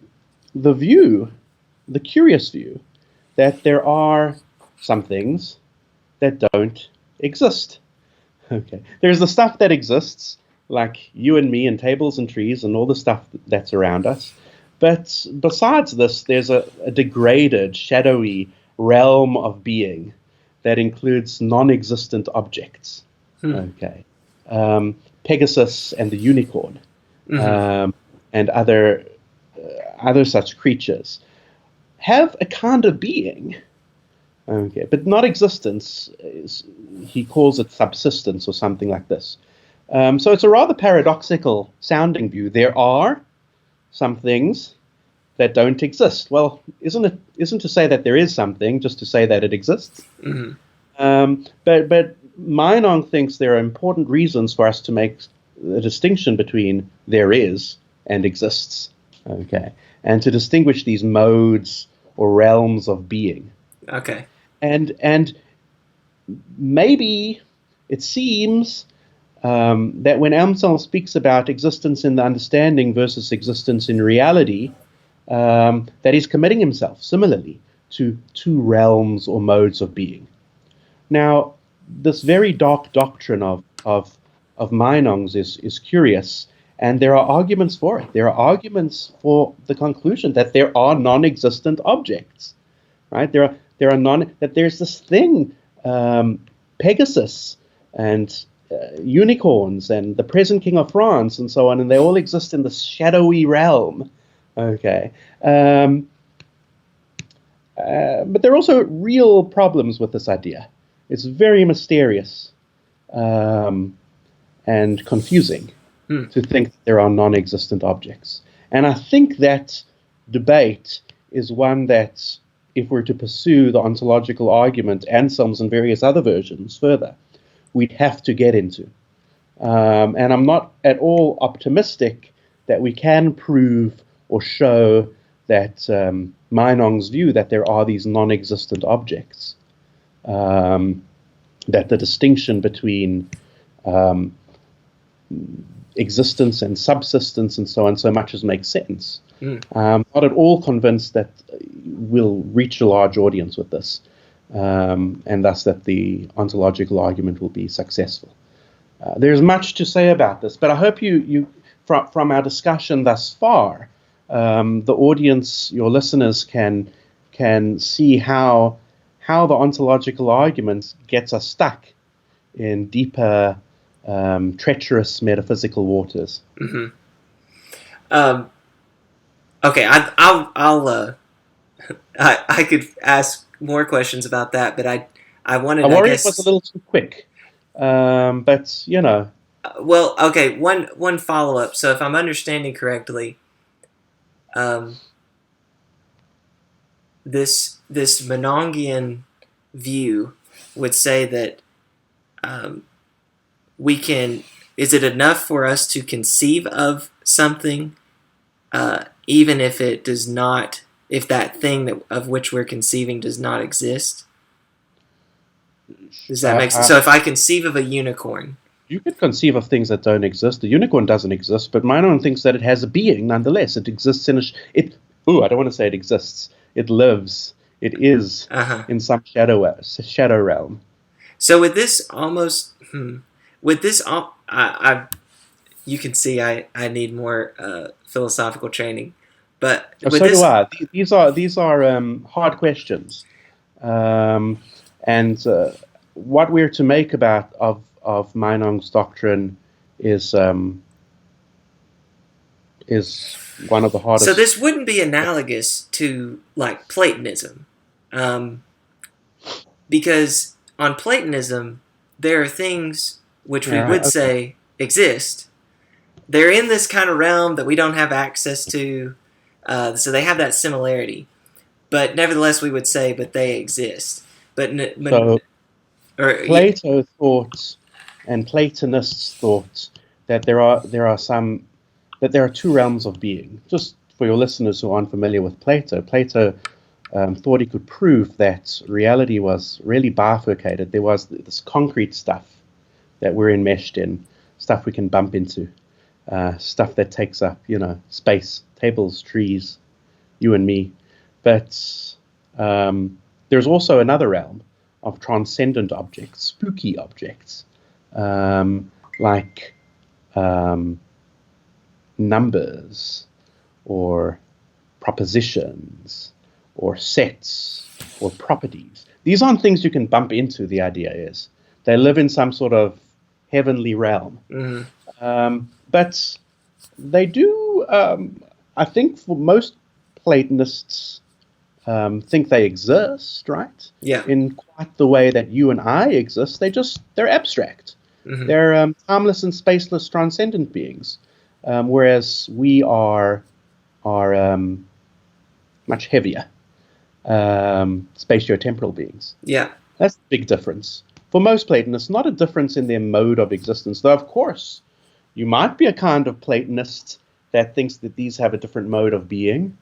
curious view, that there are some things that don't exist. Okay, there's the stuff that exists, like you and me and tables and trees and all the stuff that's around us. But besides this, there's a degraded, shadowy realm of being that includes non-existent objects. Okay, Pegasus and the unicorn, and other such creatures have a kind of being. Okay, but not existence. He calls it subsistence or something like this. So it's a rather paradoxical sounding view. There are some things that don't exist. Well, isn't to say that there is something, just to say that it exists. Mm-hmm. But Meinong thinks there are important reasons for us to make a distinction between there is and exists. Okay, and to distinguish these modes or realms of being. Okay. And maybe it seems that when Anselm speaks about existence in the understanding versus existence in reality, that he's committing himself similarly to two realms or modes of being. Now, this very dark doctrine of Meinong's is curious, and there are arguments for it. There are arguments for the conclusion that there are non-existent objects, right? That there's this thing, Pegasus, and unicorns and the present king of France and so on, and they all exist in this shadowy realm. Okay. But there are also real problems with this idea. It's very mysterious and confusing to think that there are non-existent objects. And I think that debate is one that, if we're to pursue the ontological argument, Anselm's and various other versions further, we'd have to get into. And I'm not at all optimistic that we can prove or show that Manon's view that there are these non-existent objects, that the distinction between existence and subsistence and so on so much as makes sense. Not at all convinced that we'll reach a large audience with this, and thus that the ontological argument will be successful. There's much to say about this, but I hope you from our discussion thus far, the audience, your listeners, can see how the ontological argument gets us stuck in deeper, treacherous metaphysical waters. Okay, I'll I could ask more questions about that, but I wanted. I worry guess, it was a little too quick, but you know. Well, okay. One follow up. So, if I'm understanding correctly, this Manongian view would say that we can. Is it enough for us to conceive of something, even if it does not, if that thing of which we're conceiving does not exist? Does that make sense? So if I conceive of a unicorn, you could conceive of things that don't exist. The unicorn doesn't exist, but Manone thinks that it has a being nonetheless. It exists in I don't want to say it exists. It lives. It is in some shadow realm. So with this almost, with this, you can see I need more philosophical training, but so do I. These are hard questions, and what we're to make of Manon's doctrine is one of the hardest. So this wouldn't be analogous to like Platonism, because on Platonism there are things which we would say exist. They're in this kind of realm that we don't have access to, so they have that similarity. But nevertheless, we would say, but they exist. But Plato thought, and Platonists thought, that there are two realms of being. Just for your listeners who aren't familiar with Plato, Plato thought he could prove that reality was really bifurcated. There was this concrete stuff that we're enmeshed in, stuff we can bump into, stuff that takes up, space, tables, trees, you and me. But there's also another realm of transcendent objects, spooky objects, like numbers or propositions or sets or properties. These aren't things you can bump into, the idea is. They live in some sort of heavenly realm. But they do, I think for most Platonists, think they exist, right? Yeah. In quite the way that you and I exist. They're abstract. They're timeless and spaceless transcendent beings. Whereas we are much heavier, spatiotemporal beings. Yeah. That's the big difference. For most Platonists, not a difference in their mode of existence, though of course you might be a kind of Platonist that thinks that these have a different mode of being.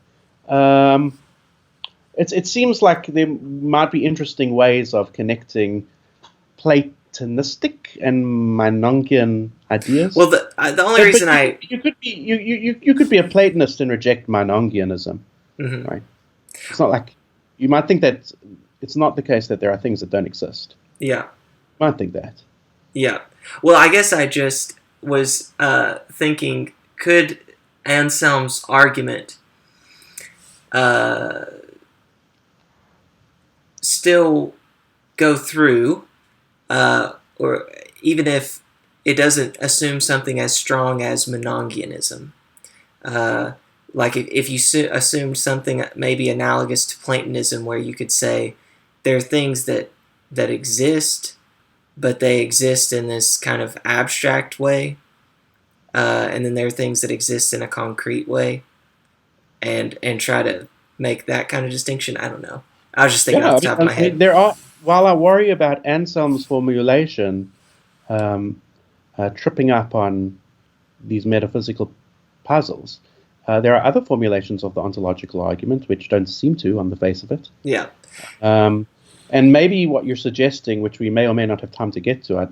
It seems like there might be interesting ways of connecting Platonistic and Manongian ideas. Well, the only reason you could be a Platonist and reject Manongianism, right? It's not like you might think that it's not the case that there are things that don't exist. Yeah, you might think that. Yeah. Well, I guess I just was thinking, could Anselm's argument still go through, or even if it doesn't assume something as strong as Monongianism. Like if you assumed something maybe analogous to Platonism, where you could say there are things that exist, but they exist in this kind of abstract way, and then there are things that exist in a concrete way, and try to make that kind of distinction. I don't know. I was just thinking off the top of my head. There are, while I worry about Anselm's formulation tripping up on these metaphysical puzzles, there are other formulations of the ontological argument which don't seem to on the face of it. Yeah. And maybe what you're suggesting, which we may or may not have time to get to,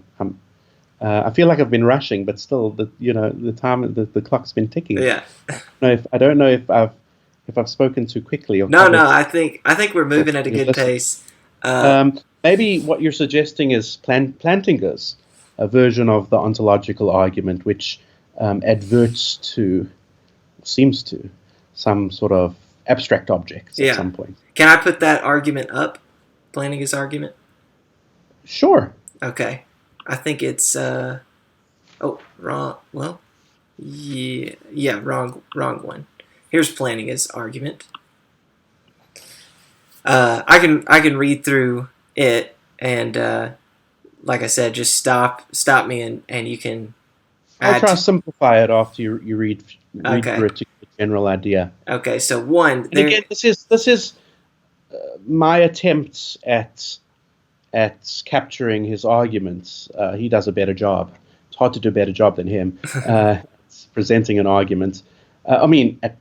I feel like I've been rushing, but still, the clock's been ticking. Yeah. I don't know if I've spoken too quickly. Or No. I think we're moving at a good pace. Maybe what you're suggesting is Plantinga's a version of the ontological argument, which seems to some sort of abstract objects at some point. Can I put that argument up? Plantinga's argument? Sure. Okay. I think it's wrong. Well, yeah, wrong one. Here's Plantinga's argument. I can read through it, and like I said, just stop me, and you can. I'll try to simplify it after you read through it to get a general idea. Okay, so one. And again, this is my attempts at capturing his arguments. He does a better job. It's hard to do a better job than him. Presenting an argument. At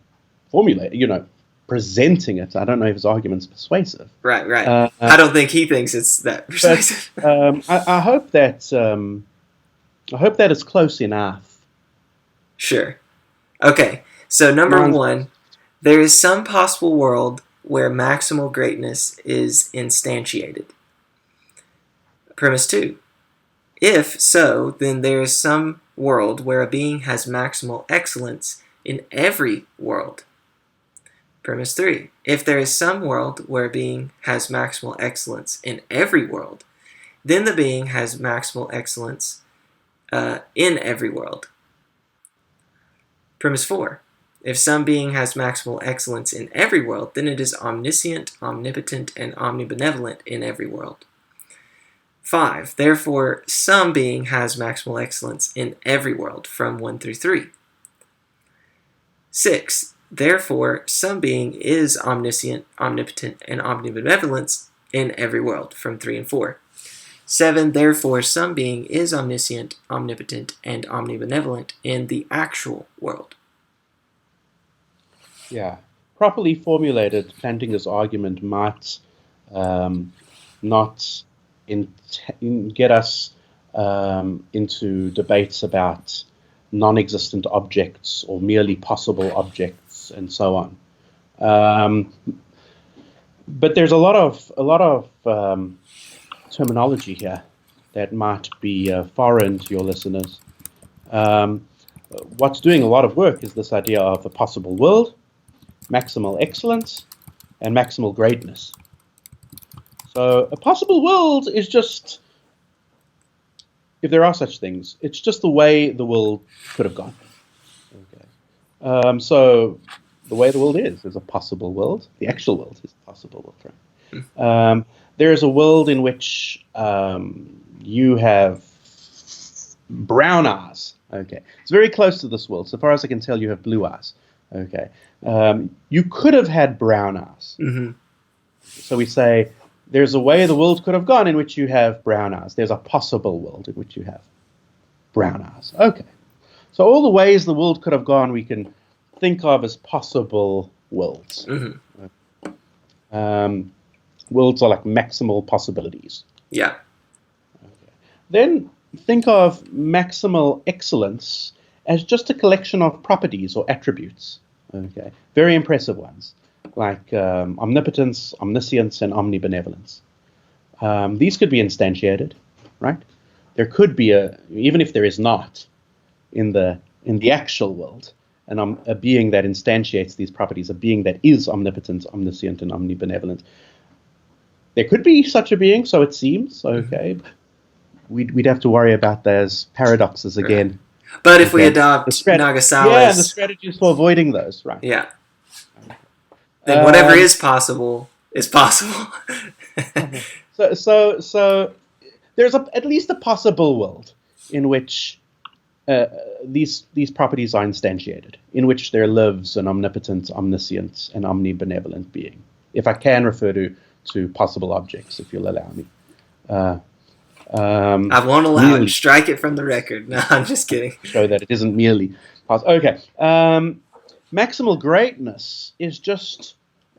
formulating, presenting it. I don't know if his argument's persuasive. Right. I don't think he thinks it's that persuasive. But, I hope that it's close enough. Sure. Okay. So number one, there is some possible world where maximal greatness is instantiated. Premise 2. If so, then there is some world where a being has maximal excellence in every world. Premise 3. If there is some world where a being has maximal excellence in every world, then the being has maximal excellence in every world. Premise 4. If some being has maximal excellence in every world, then it is omniscient, omnipotent, and omnibenevolent in every world. 5. Therefore, some being has maximal excellence in every world, from 1 through 3. 6. Therefore, some being is omniscient, omnipotent, and omnibenevolent in every world, from 3 and 4. 7. Therefore, some being is omniscient, omnipotent, and omnibenevolent in the actual world. Yeah. Properly formulated, Plantinga's argument might not get us into debates about non-existent objects or merely possible objects and so on. But there's a lot of terminology here that might be foreign to your listeners. What's doing a lot of work is this idea of a possible world, maximal excellence, and maximal greatness. So a possible world is just, if there are such things, it's just the way the world could have gone. Okay. So the way the world is a possible world. The actual world is a possible world, right? There is a world in which you have brown eyes. Okay, it's very close to this world. So far as I can tell, you have blue eyes. Okay, you could have had brown eyes. Mm-hmm. So we say there's a way the world could have gone in which you have brown eyes. There's a possible world in which you have brown eyes. Okay, so all the ways the world could have gone, we can think of as possible worlds. Mm-hmm. Worlds are like maximal possibilities. Yeah. Okay. Then think of maximal excellence as just a collection of properties or attributes. Okay, very impressive ones, like omnipotence, omniscience, and omnibenevolence. These could be instantiated, right? There could be even if there is not in the actual world, a being that instantiates these properties, a being that is omnipotent, omniscient, and omnibenevolent. There could be such a being, so it seems. Okay, we'd have to worry about those paradoxes again. Right. But if we adopt Nagasawa's... the strategies for avoiding those, right? Yeah. Then whatever is possible is possible. So there's at least a possible world in which these properties are instantiated, in which there lives an omnipotent, omniscient, and omnibenevolent being. If I can refer to possible objects, if you'll allow me. I won't allow it. Strike it from the record. No, I'm just kidding. Show that it isn't merely possible. Okay. Maximal greatness is just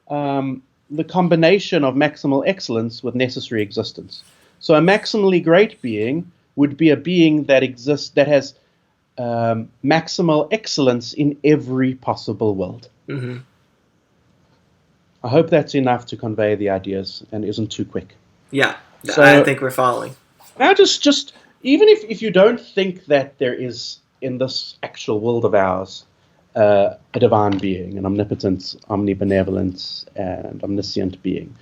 the combination of maximal excellence with necessary existence. So a maximally great being would be a being that exists, that has maximal excellence in every possible world. Mm-hmm. I hope that's enough to convey the ideas and isn't too quick. Yeah, so, I think we're following. Now just even if you don't think that there is in this actual world of ours a divine being, an omnipotent, omnibenevolent, and omniscient being,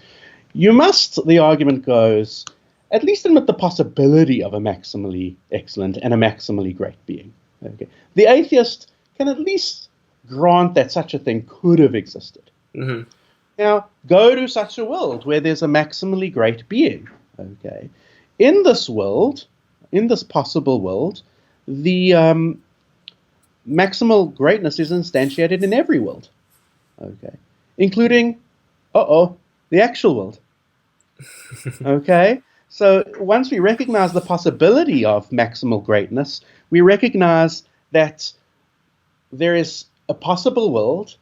you must, the argument goes, at least admit the possibility of a maximally excellent and a maximally great being. Okay. The atheist can at least grant that such a thing could have existed. Mm-hmm. Now, go to such a world where there's a maximally great being. Okay. In this world, in this possible world, the maximal greatness is instantiated in every world. Okay. Including, the actual world. Okay. So once we recognize the possibility of maximal greatness, we recognize that there is a possible world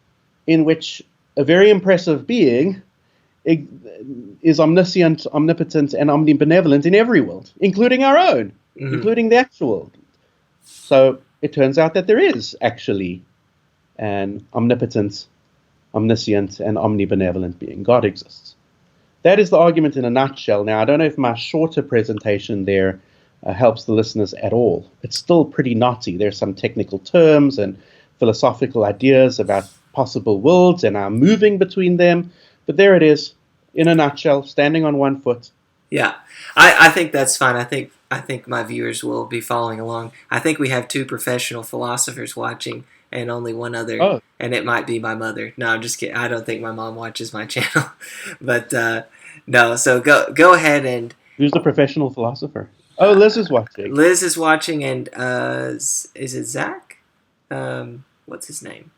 in which a very impressive being is omniscient, omnipotent, and omnibenevolent in every world, including our own, including the actual world. So it turns out that there is actually an omnipotent, omniscient, and omnibenevolent being. God exists. That is the argument in a nutshell. Now, I don't know if my shorter presentation there helps the listeners at all. It's still pretty knotty. There's some technical terms and philosophical ideas about possible worlds and our moving between them. But there it is, in a nutshell, standing on one foot. Yeah, I think that's fine. I think my viewers will be following along. I think we have two professional philosophers watching and only one other, and it might be my mother. No, I'm just kidding. I don't think my mom watches my channel. But no, so go ahead and... Who's the professional philosopher? Oh, Liz is watching. Liz is watching, and is it Zach? What's his name?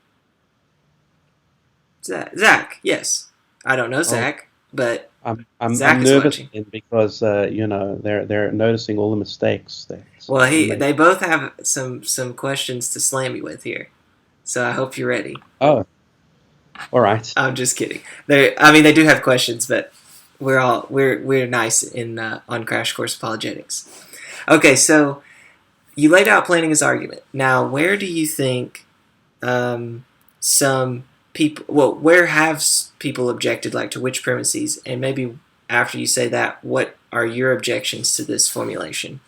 Zach, yes. I don't know Zach, but I'm Zach is nervous watching. Because they're noticing all the mistakes there. So well, they both have some questions to slam you with here, so I hope you're ready. Oh, all right. I'm just kidding. They do have questions, but we're nice on Crash Course Apologetics. Okay, so you laid out planning his argument. Now, where do you think some people? Well, where have people objected, like to which premises? And maybe after you say that, what are your objections to this formulation?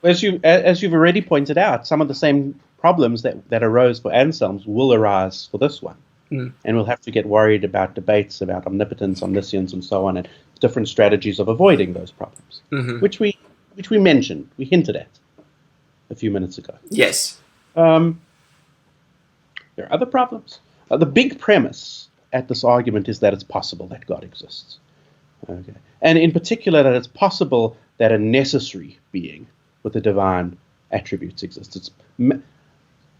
As you've already pointed out, some of the same problems that arose for Anselm's will arise for this one. And we'll have to get worried about debates about omnipotence, omniscience, and so on, and different strategies of avoiding those problems, which we mentioned, we hinted at a few minutes ago. Yes. There are other problems. The big premise at this argument is that it's possible that God exists. Okay. And in particular, that it's possible that a necessary being with the divine attributes exists. It's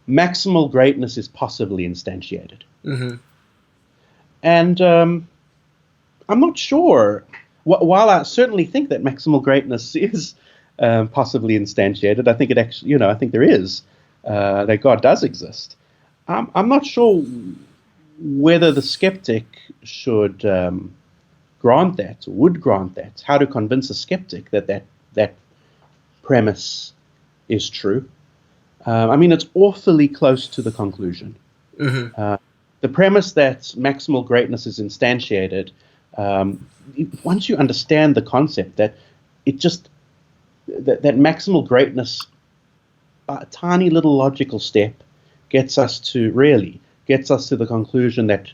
maximal greatness is possibly instantiated. And I'm not sure. While I certainly think that maximal greatness is possibly instantiated, I think it actually, I think there is, that God does exist. I'm not sure whether the skeptic should grant that, or would grant that. How to convince a skeptic that premise is true. It's awfully close to the conclusion. The premise that maximal greatness is instantiated, once you understand the concept that that maximal greatness, a tiny little logical step, gets us to the conclusion that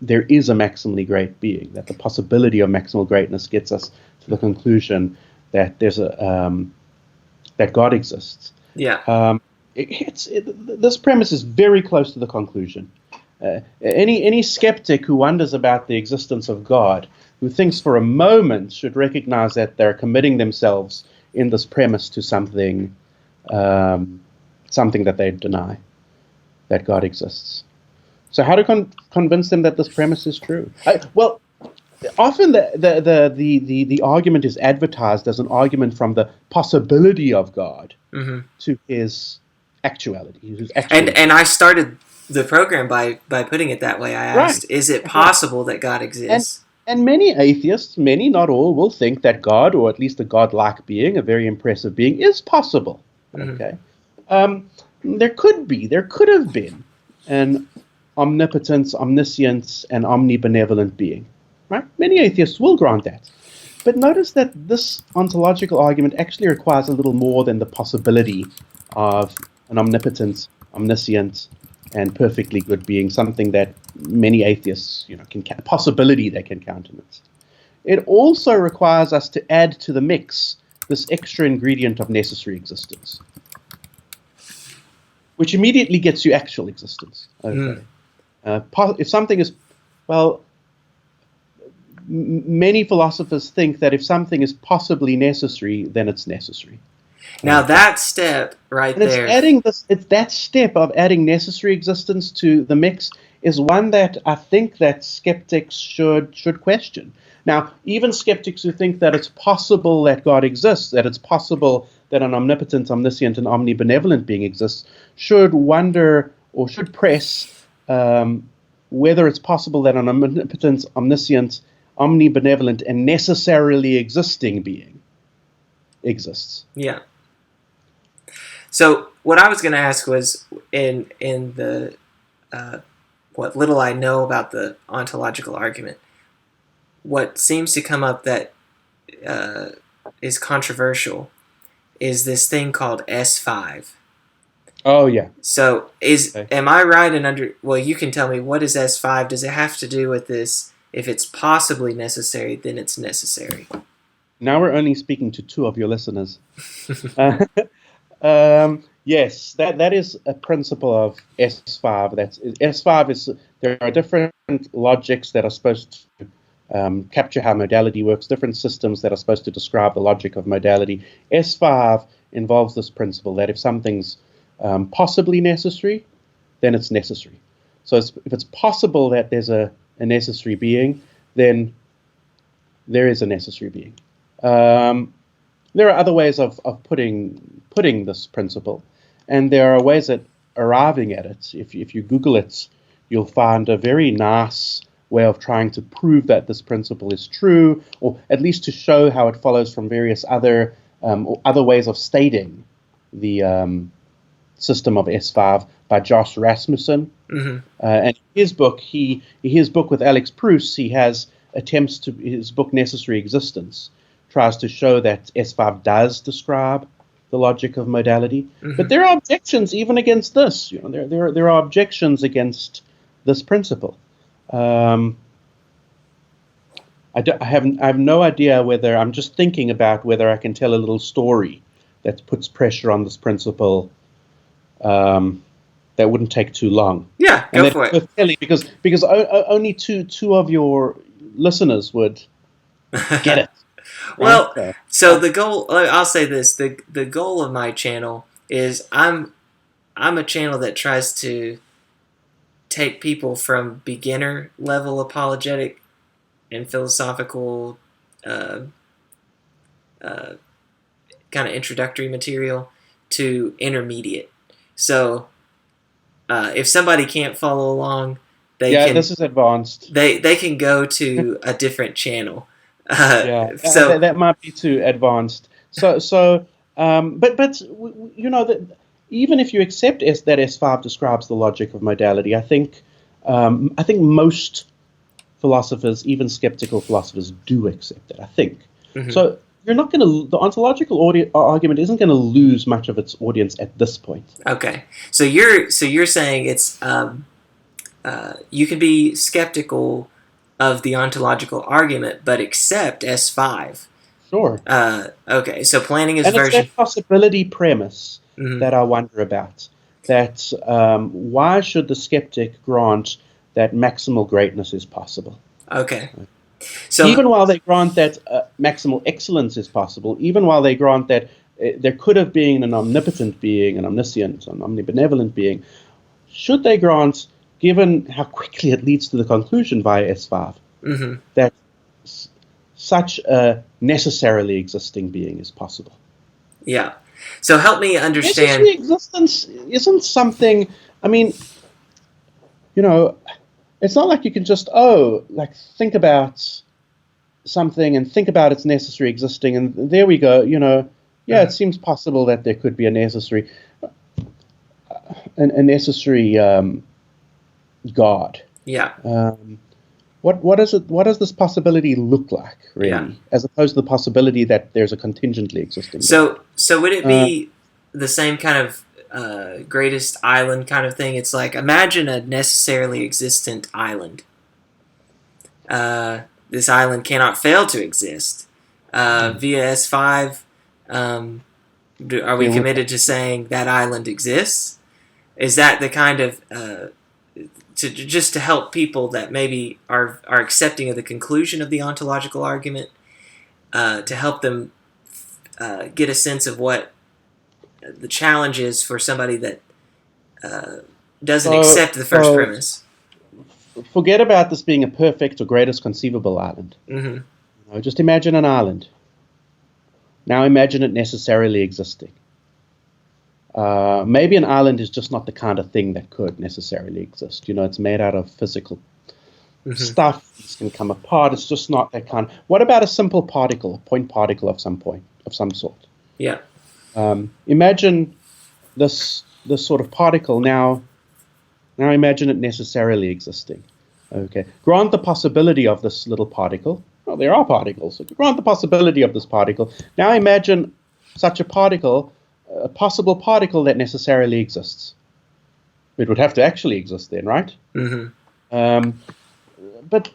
there is a maximally great being, that the possibility of maximal greatness gets us to the conclusion that there's that God exists. Yeah. This premise is very close to the conclusion. Any skeptic who wonders about the existence of God, who thinks for a moment, should recognize that they're committing themselves in this premise to something that they deny, that God exists. So how to convince them that this premise is true? Well, often the argument is advertised as an argument from the possibility of God to his actuality. And I started the program by putting it that way. I asked, is it possible that God exists? And many atheists, many, not all, will think that God, or at least a God-like being, a very impressive being, is possible. Okay, there could have been an omnipotent, omniscient, and omnibenevolent being. Right? Many atheists will grant that. But notice that this ontological argument actually requires a little more than the possibility of an omnipotent, omniscient, and perfectly good being, something that many atheists, possibility they can countenance. It also requires us to add to the mix this extra ingredient of necessary existence, which immediately gets you actual existence. Okay. If something is, many philosophers think that if something is possibly necessary, then it's necessary. Now that step right there, it's that step of adding necessary existence to the mix is one that I think that skeptics should question. Now, even skeptics who think that it's possible that God exists, that it's possible that an omnipotent, omniscient, and omnibenevolent being exists, should wonder or should press whether it's possible that an omnipotent, omniscient, omnibenevolent, and necessarily existing being exists. Yeah. So what I was going to ask was, in the what little I know about the ontological argument, what seems to come up that is controversial is this thing called S5. Oh yeah. So am I right in well, you can tell me, what is S5? Does it have to do with this? If it's possibly necessary, then it's necessary. Now we're only speaking to two of your listeners. Yes, that is a principle of S5. S5 is, there are different logics that are supposed to capture how modality works, different systems that are supposed to describe the logic of modality. S5 involves this principle that if something's possibly necessary, then it's necessary. So if it's possible that there's a necessary being, then there is a necessary being. There are other ways of putting this principle, and there are ways at arriving at it. If you Google it, you'll find a very nice way of trying to prove that this principle is true, or at least to show how it follows from various other ways of stating the system of S5 by Josh Rasmussen. And his book, his book with Alex Proust, he has attempts to, his book Necessary Existence tries to show that S5 does describe the logic of modality. But there are objections even against this. There are objections against this principle. I have no idea whether, I'm just thinking about whether I can tell a little story that puts pressure on this principle that wouldn't take too long. Yeah, go for it. Because only two of your listeners would get it. Well, so the goal, I'll say this, the goal of my channel is I'm a channel that tries to take people from beginner level apologetic and philosophical kind of introductory material to intermediate. So if somebody can't follow along, this is advanced. They can go to a different channel. So that might be too advanced. But even if you accept that S5 describes the logic of modality, I think most philosophers, even skeptical philosophers, do accept that. I think so. You're not going to. The ontological argument isn't going to lose much of its audience at this point. Okay, so you're saying it's you can be skeptical of the ontological argument, but accept S5. Sure. Okay, so planning is And it's version. that possibility premise Mhm. that I wonder about. That why should the skeptic grant that maximal greatness is possible? Okay, so Even while they grant that maximal excellence is possible, even while they grant that there could have been an omnipotent being, an omniscient, an omnibenevolent being, should they grant, given how quickly it leads to the conclusion via S5, mhm. that such a necessarily existing being is possible? Yeah. So help me understand. Necessary existence isn't something, I mean, it's not like you can just, think about something and think about its necessary existing, and there we go, it seems possible that there could be a necessary God. Yeah. What does this possibility look like, really, Yeah. as opposed to the possibility that there's a contingently existing God? So would it be the same kind of greatest island kind of thing? It's like, imagine a necessarily existent island. This island cannot fail to exist. Via S5, are we committed to saying that island exists? Is that the kind of just to help people that maybe are accepting of the conclusion of the ontological argument, to help them get a sense of what the challenge is for somebody that doesn't accept the first premise? Forget about this being a perfect or greatest conceivable island. Mm-hmm. Just imagine an island. Now imagine it necessarily existing. Maybe an island is just not the kind of thing that could necessarily exist. It's made out of physical stuff. It's going to come apart. It's just not that kind. What about a simple particle, a point particle of some sort? Yeah. Imagine this sort of particle now. Now imagine it necessarily existing. Okay. Grant the possibility of this little particle. Well, there are particles. So grant the possibility of this particle. Now imagine such a particle, a possible particle that necessarily exists. It would have to actually exist then, right? Mm-hmm. But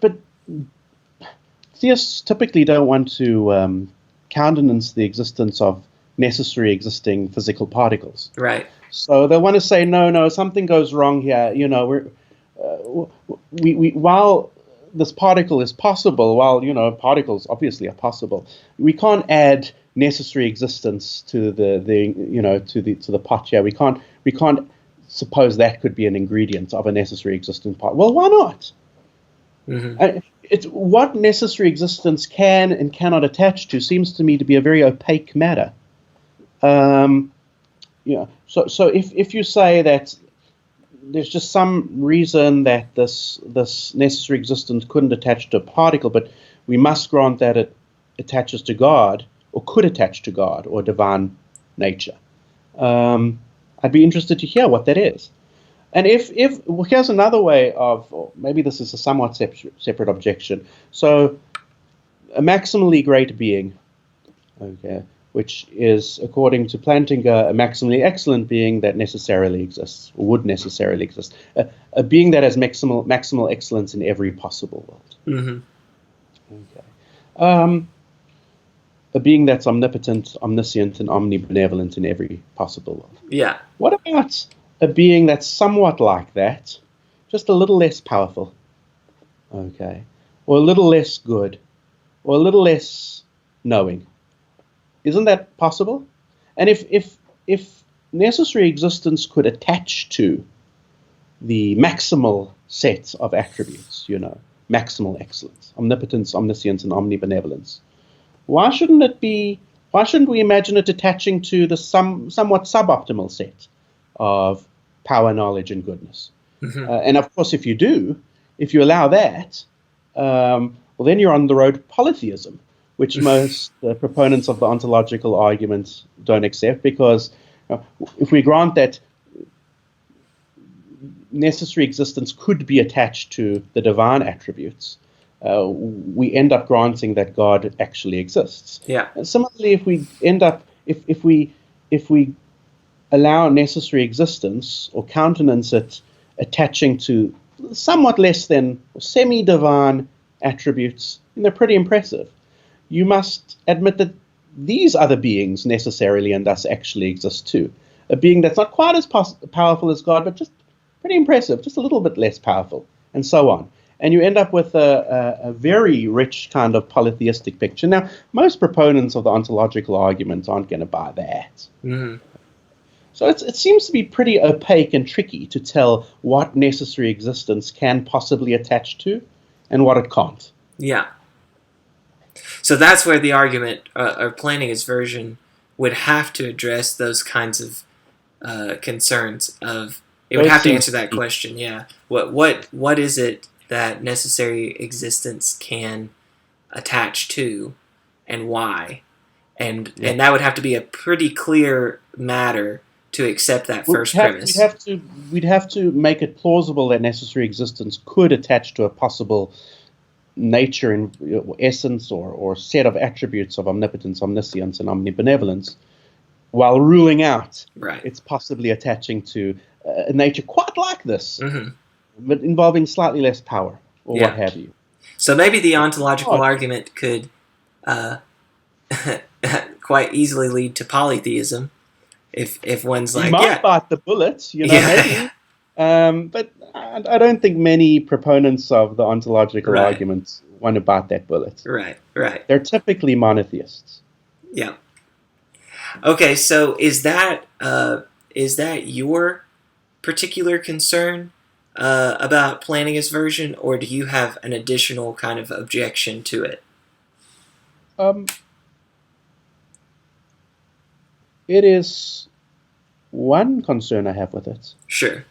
theists typically don't want to countenance the existence of necessary existing physical particles. Right. So they want to say, no, something goes wrong here. While this particle is possible, while particles obviously are possible, we can't add necessary existence to the pot here. We can't suppose that could be an ingredient of a necessary existent part. Well, why not? Mm-hmm. It's what necessary existence can and cannot attach to seems to me to be a very opaque matter. So if you say that there's just some reason that this necessary existence couldn't attach to a particle, but we must grant that it attaches to God, or could attach to God, or divine nature, I'd be interested to hear what that is. And here's another way of, or maybe this is a somewhat separate objection. So a maximally great being, okay, which is, according to Plantinga, a maximally excellent being that necessarily exists, or would necessarily exist. A being that has maximal excellence in every possible world. Mm-hmm. Okay. A being that's omnipotent, omniscient, and omnibenevolent in every possible world. Yeah. What about a being that's somewhat like that, just a little less powerful, okay, or a little less good, or a little less knowing? Isn't that possible? And if necessary existence could attach to the maximal set of attributes, maximal excellence, omnipotence, omniscience, and omnibenevolence, why shouldn't we imagine it attaching to the somewhat suboptimal set of power, knowledge, and goodness? Mm-hmm. And of course, if you allow that, well, then you're on the road to polytheism, which most proponents of the ontological argument don't accept, because if we grant that necessary existence could be attached to the divine attributes, we end up granting that God actually exists. Yeah. And similarly, if we allow necessary existence or countenance it attaching to somewhat less than semi-divine attributes, and they're pretty impressive. you must admit that these other beings necessarily and thus actually exist too. A being that's not quite as powerful as God, but just pretty impressive, just a little bit less powerful, and so on. And you end up with a very rich kind of polytheistic picture. Now, most proponents of the ontological argument aren't going to buy that. Mm-hmm. So it seems to be pretty opaque and tricky to tell what necessary existence can possibly attach to and what it can't. Yeah. So that's where the argument, or Plantinga's version, would have to address those kinds of concerns. It would have to answer that question. Yeah. What is it that necessary existence can attach to, and why? And that would have to be a pretty clear matter to accept that first premise. We'd have to make it plausible that necessary existence could attach to a possible nature and essence or set of attributes of omnipotence, omniscience, and omnibenevolence, while ruling out it's possibly attaching to a nature quite like this, but involving slightly less power or what have you. So maybe the ontological argument could quite easily lead to polytheism if one's like, might bite the bullet, maybe. But I don't think many proponents of the ontological arguments want to bite that bullet. Right. They're typically monotheists. Yeah. Okay, so is that your particular concern about Plantinga's version, or do you have an additional kind of objection to it? It is one concern I have with it. Sure.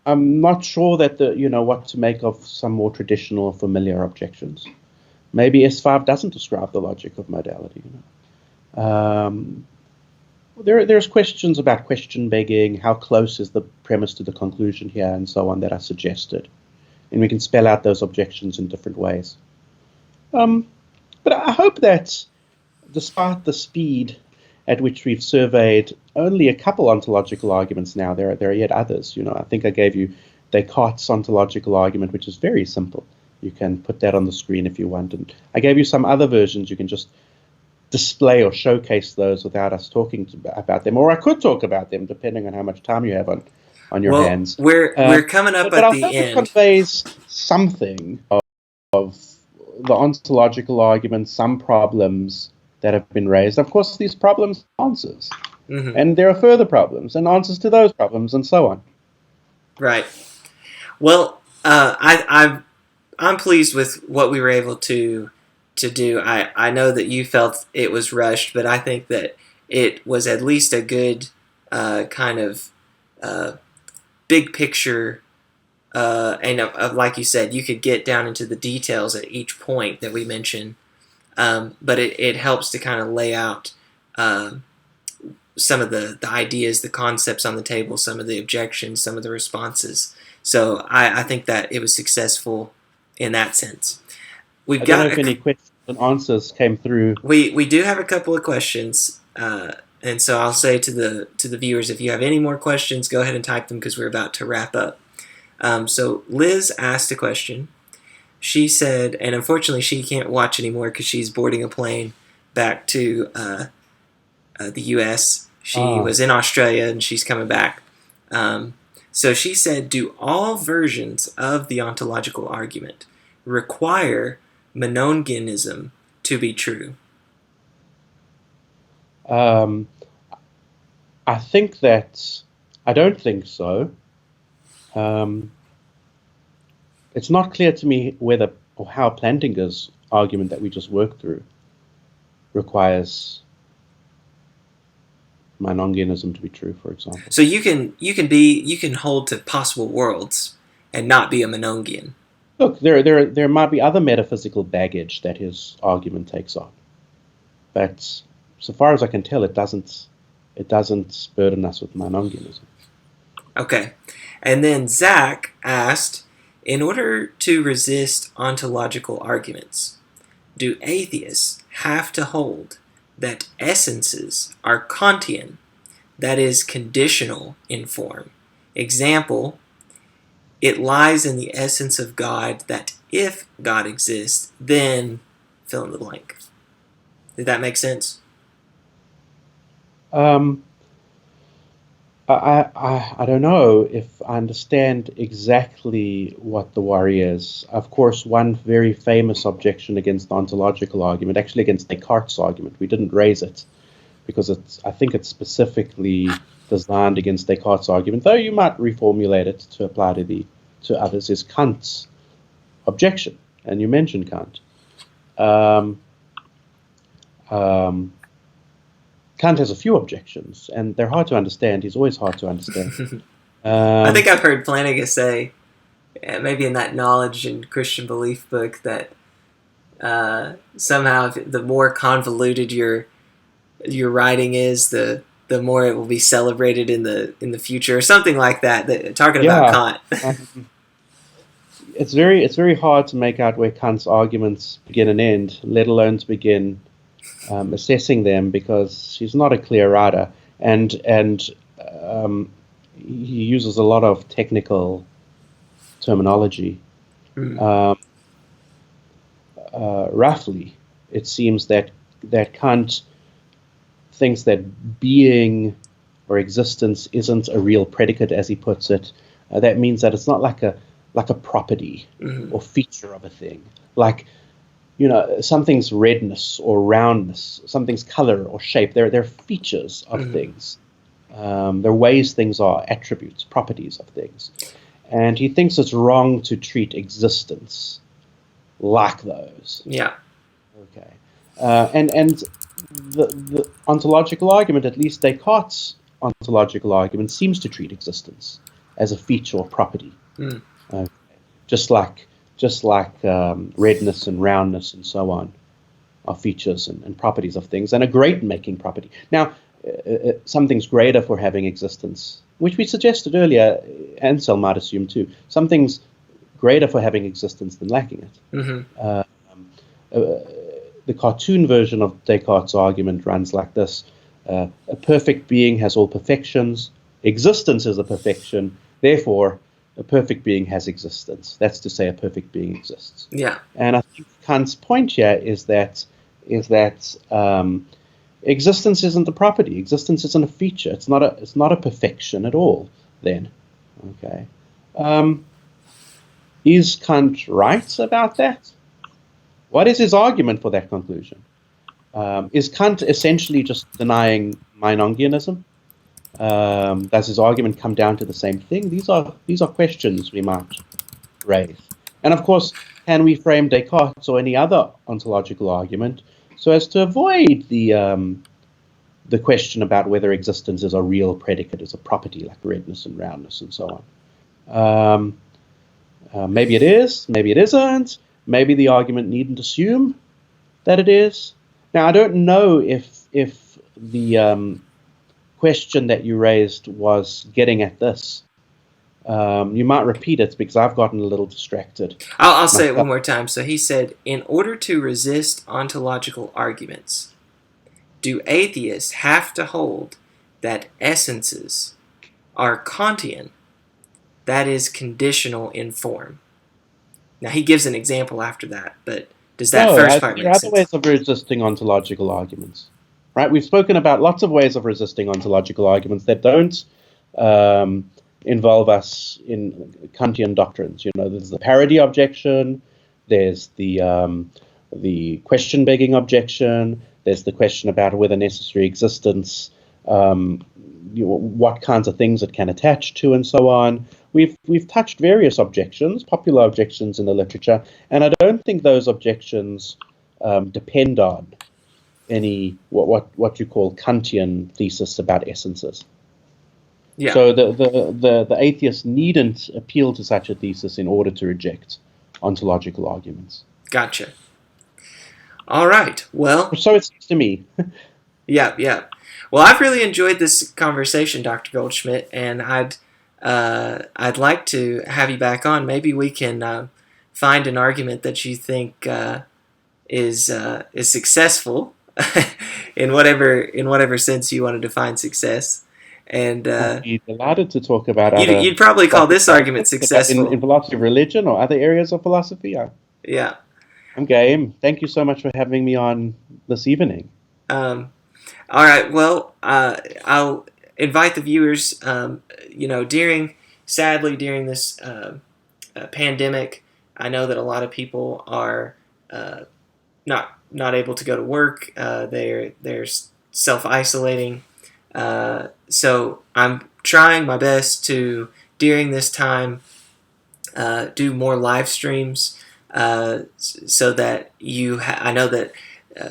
I'm not sure that what to make of some more traditional or familiar objections. Maybe S5 doesn't describe the logic of modality. There's questions about question begging, how close is the premise to the conclusion here, and so on that I suggested. And we can spell out those objections in different ways. But I hope that despite the speed at which we've surveyed only a couple ontological arguments now, there are yet others. I think I gave you Descartes' ontological argument, which is very simple. You can put that on the screen if you want. And I gave you some other versions. You can just display or showcase those without us talking about them. Or I could talk about them, depending on how much time you have on your hands. We're coming up at the end. It conveys something of the ontological argument, some problems that have been raised. Of course, these problems have answers. And there are further problems and answers to those problems and so on. Right. Well, I'm pleased with what we were able to do. I know that you felt it was rushed, but I think that it was at least a good kind of big picture. And like you said, you could get down into the details at each point that we mentioned. But it helps to kind of lay out some of the ideas, the concepts on the table, some of the objections, some of the responses. So I think that it was successful in that sense. I don't know if any questions and answers came through. We do have a couple of questions, and so I'll say to the viewers, if you have any more questions, go ahead and type them because we're about to wrap up. So Liz asked a question. She said, and unfortunately she can't watch anymore because she's boarding a plane back to the U.S. She was in Australia and she's coming back. So she said, do all versions of the ontological argument require Manone to be true? I don't think so. It's not clear to me whether or how Plantinga's argument that we just worked through requires Manongianism to be true, for example. So you can hold to possible worlds and not be a Manongian. Look, there might be other metaphysical baggage that his argument takes on, but so far as I can tell, it doesn't burden us with Manongianism. Okay, and then Zach asked, in order to resist ontological arguments, do atheists have to hold that essences are Kantian, that is, conditional in form? Example, it lies in the essence of God that if God exists, then fill in the blank. Did that make sense? Um, I don't know if I understand exactly what the worry is. Of course, one very famous objection against the ontological argument, actually against Descartes' argument, we didn't raise it because I think it's specifically designed against Descartes' argument, though you might reformulate it to apply to others, is Kant's objection, and you mentioned Kant. Kant has a few objections, and they're hard to understand. He's always hard to understand. I think I've heard Flanagan say, maybe in that Knowledge and Christian Belief book, that somehow the more convoluted your writing is, the more it will be celebrated in the future, or something like that. Talking about Kant. It's very hard to make out where Kant's arguments begin and end, let alone to begin assessing them, because he's not a clear writer, and he uses a lot of technical terminology. Roughly, it seems that Kant thinks that being or existence isn't a real predicate, as he puts it. That means that it's not like a property or feature of a thing, like, something's redness or roundness, something's color or shape. They're features of things. They're ways things are, attributes, properties of things. And he thinks it's wrong to treat existence like those. Yeah. Okay. And the ontological argument, at least Descartes' ontological argument, seems to treat existence as a feature or property. Just like redness and roundness and so on are features and properties of things, and a great-making property. Now, something's greater for having existence, which we suggested earlier, Ansel might assume too. Something's greater for having existence than lacking it. The cartoon version of Descartes' argument runs like this. A perfect being has all perfections. Existence is a perfection. Therefore, a perfect being has existence. That's to say, a perfect being exists. Yeah. And I think Kant's point here is that existence isn't a property. Existence isn't a feature. It's not a perfection at all. Then, okay. Is Kant right about that? What is his argument for that conclusion? Is Kant essentially just denying Manongianism? Does his argument come down to the same thing? These are questions we might raise. And of course, can we frame Descartes or any other ontological argument so as to avoid the question about whether existence is a real predicate, is a property like redness and roundness and so on? Maybe it is, maybe it isn't. Maybe the argument needn't assume that it is. Now, I don't know if the question that you raised was getting at this. You might repeat it, because I've gotten a little distracted. I'll say it one more time. So he said, in order to resist ontological arguments, do atheists have to hold that essences are Kantian, that is, conditional in form? Now, he gives an example after that, but does that first part make sense? There are other ways of resisting ontological arguments. Right? We've spoken about lots of ways of resisting ontological arguments that don't involve us in Kantian doctrines. There's the parody objection, there's the question-begging objection, there's the question about whether necessary existence, what kinds of things it can attach to, and so on. We've touched various objections, popular objections in the literature, and I don't think those objections depend on any what you call Kantian thesis about essences. Yeah. So the atheist needn't appeal to such a thesis in order to reject ontological arguments. Gotcha. All right. Well, so it seems to me. Yeah. Well, I've really enjoyed this conversation, Dr. Goldschmidt, and I'd like to have you back on. Maybe we can find an argument that you think is successful in whatever sense you want to define success. And I'd be delighted to talk about you'd probably call this argument successful in philosophy of religion or other areas of philosophy. Yeah. I'm game. Thank you so much for having me on this evening. Um, all right. Well, I'll invite the viewers. Sadly, during this pandemic, I know that a lot of people are uh, not able to go to work. They're self isolating. So I'm trying my best to during this time do more live streams so that I know that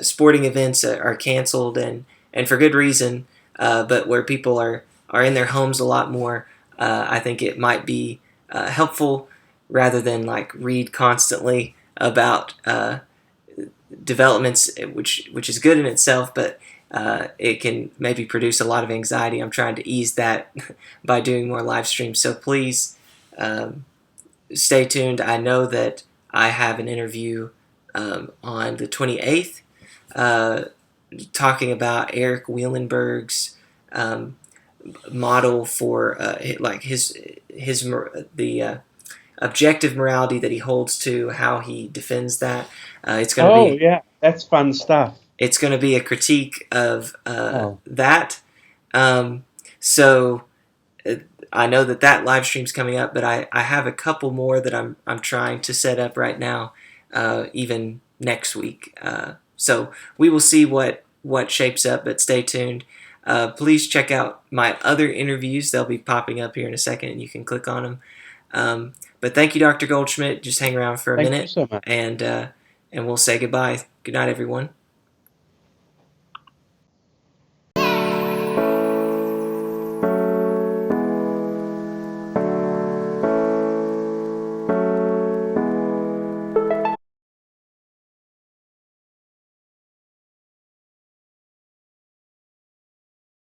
sporting events are canceled and for good reason, but where people are in their homes a lot more, I think it might be helpful rather than like read constantly about developments, which is good in itself, but it can maybe produce a lot of anxiety. I'm trying to ease that by doing more live streams. So please stay tuned. I know that I have an interview on the 28th talking about Eric Wielenberg's model for like his the objective morality that he holds to, how he defends that. It's going to Oh, be yeah, that's fun stuff. it's going to be a critique of Oh, that. Um, so I know that live stream's coming up, but I have a couple more that I'm trying to set up right now, even next week. So we will see what shapes up, but stay tuned. Please check out my other interviews. They'll be popping up here in a second, and you can click on them. But thank you, Dr. Goldschmidt. Just hang around for a thank you minute, so much. and we'll say goodbye. Good night, everyone.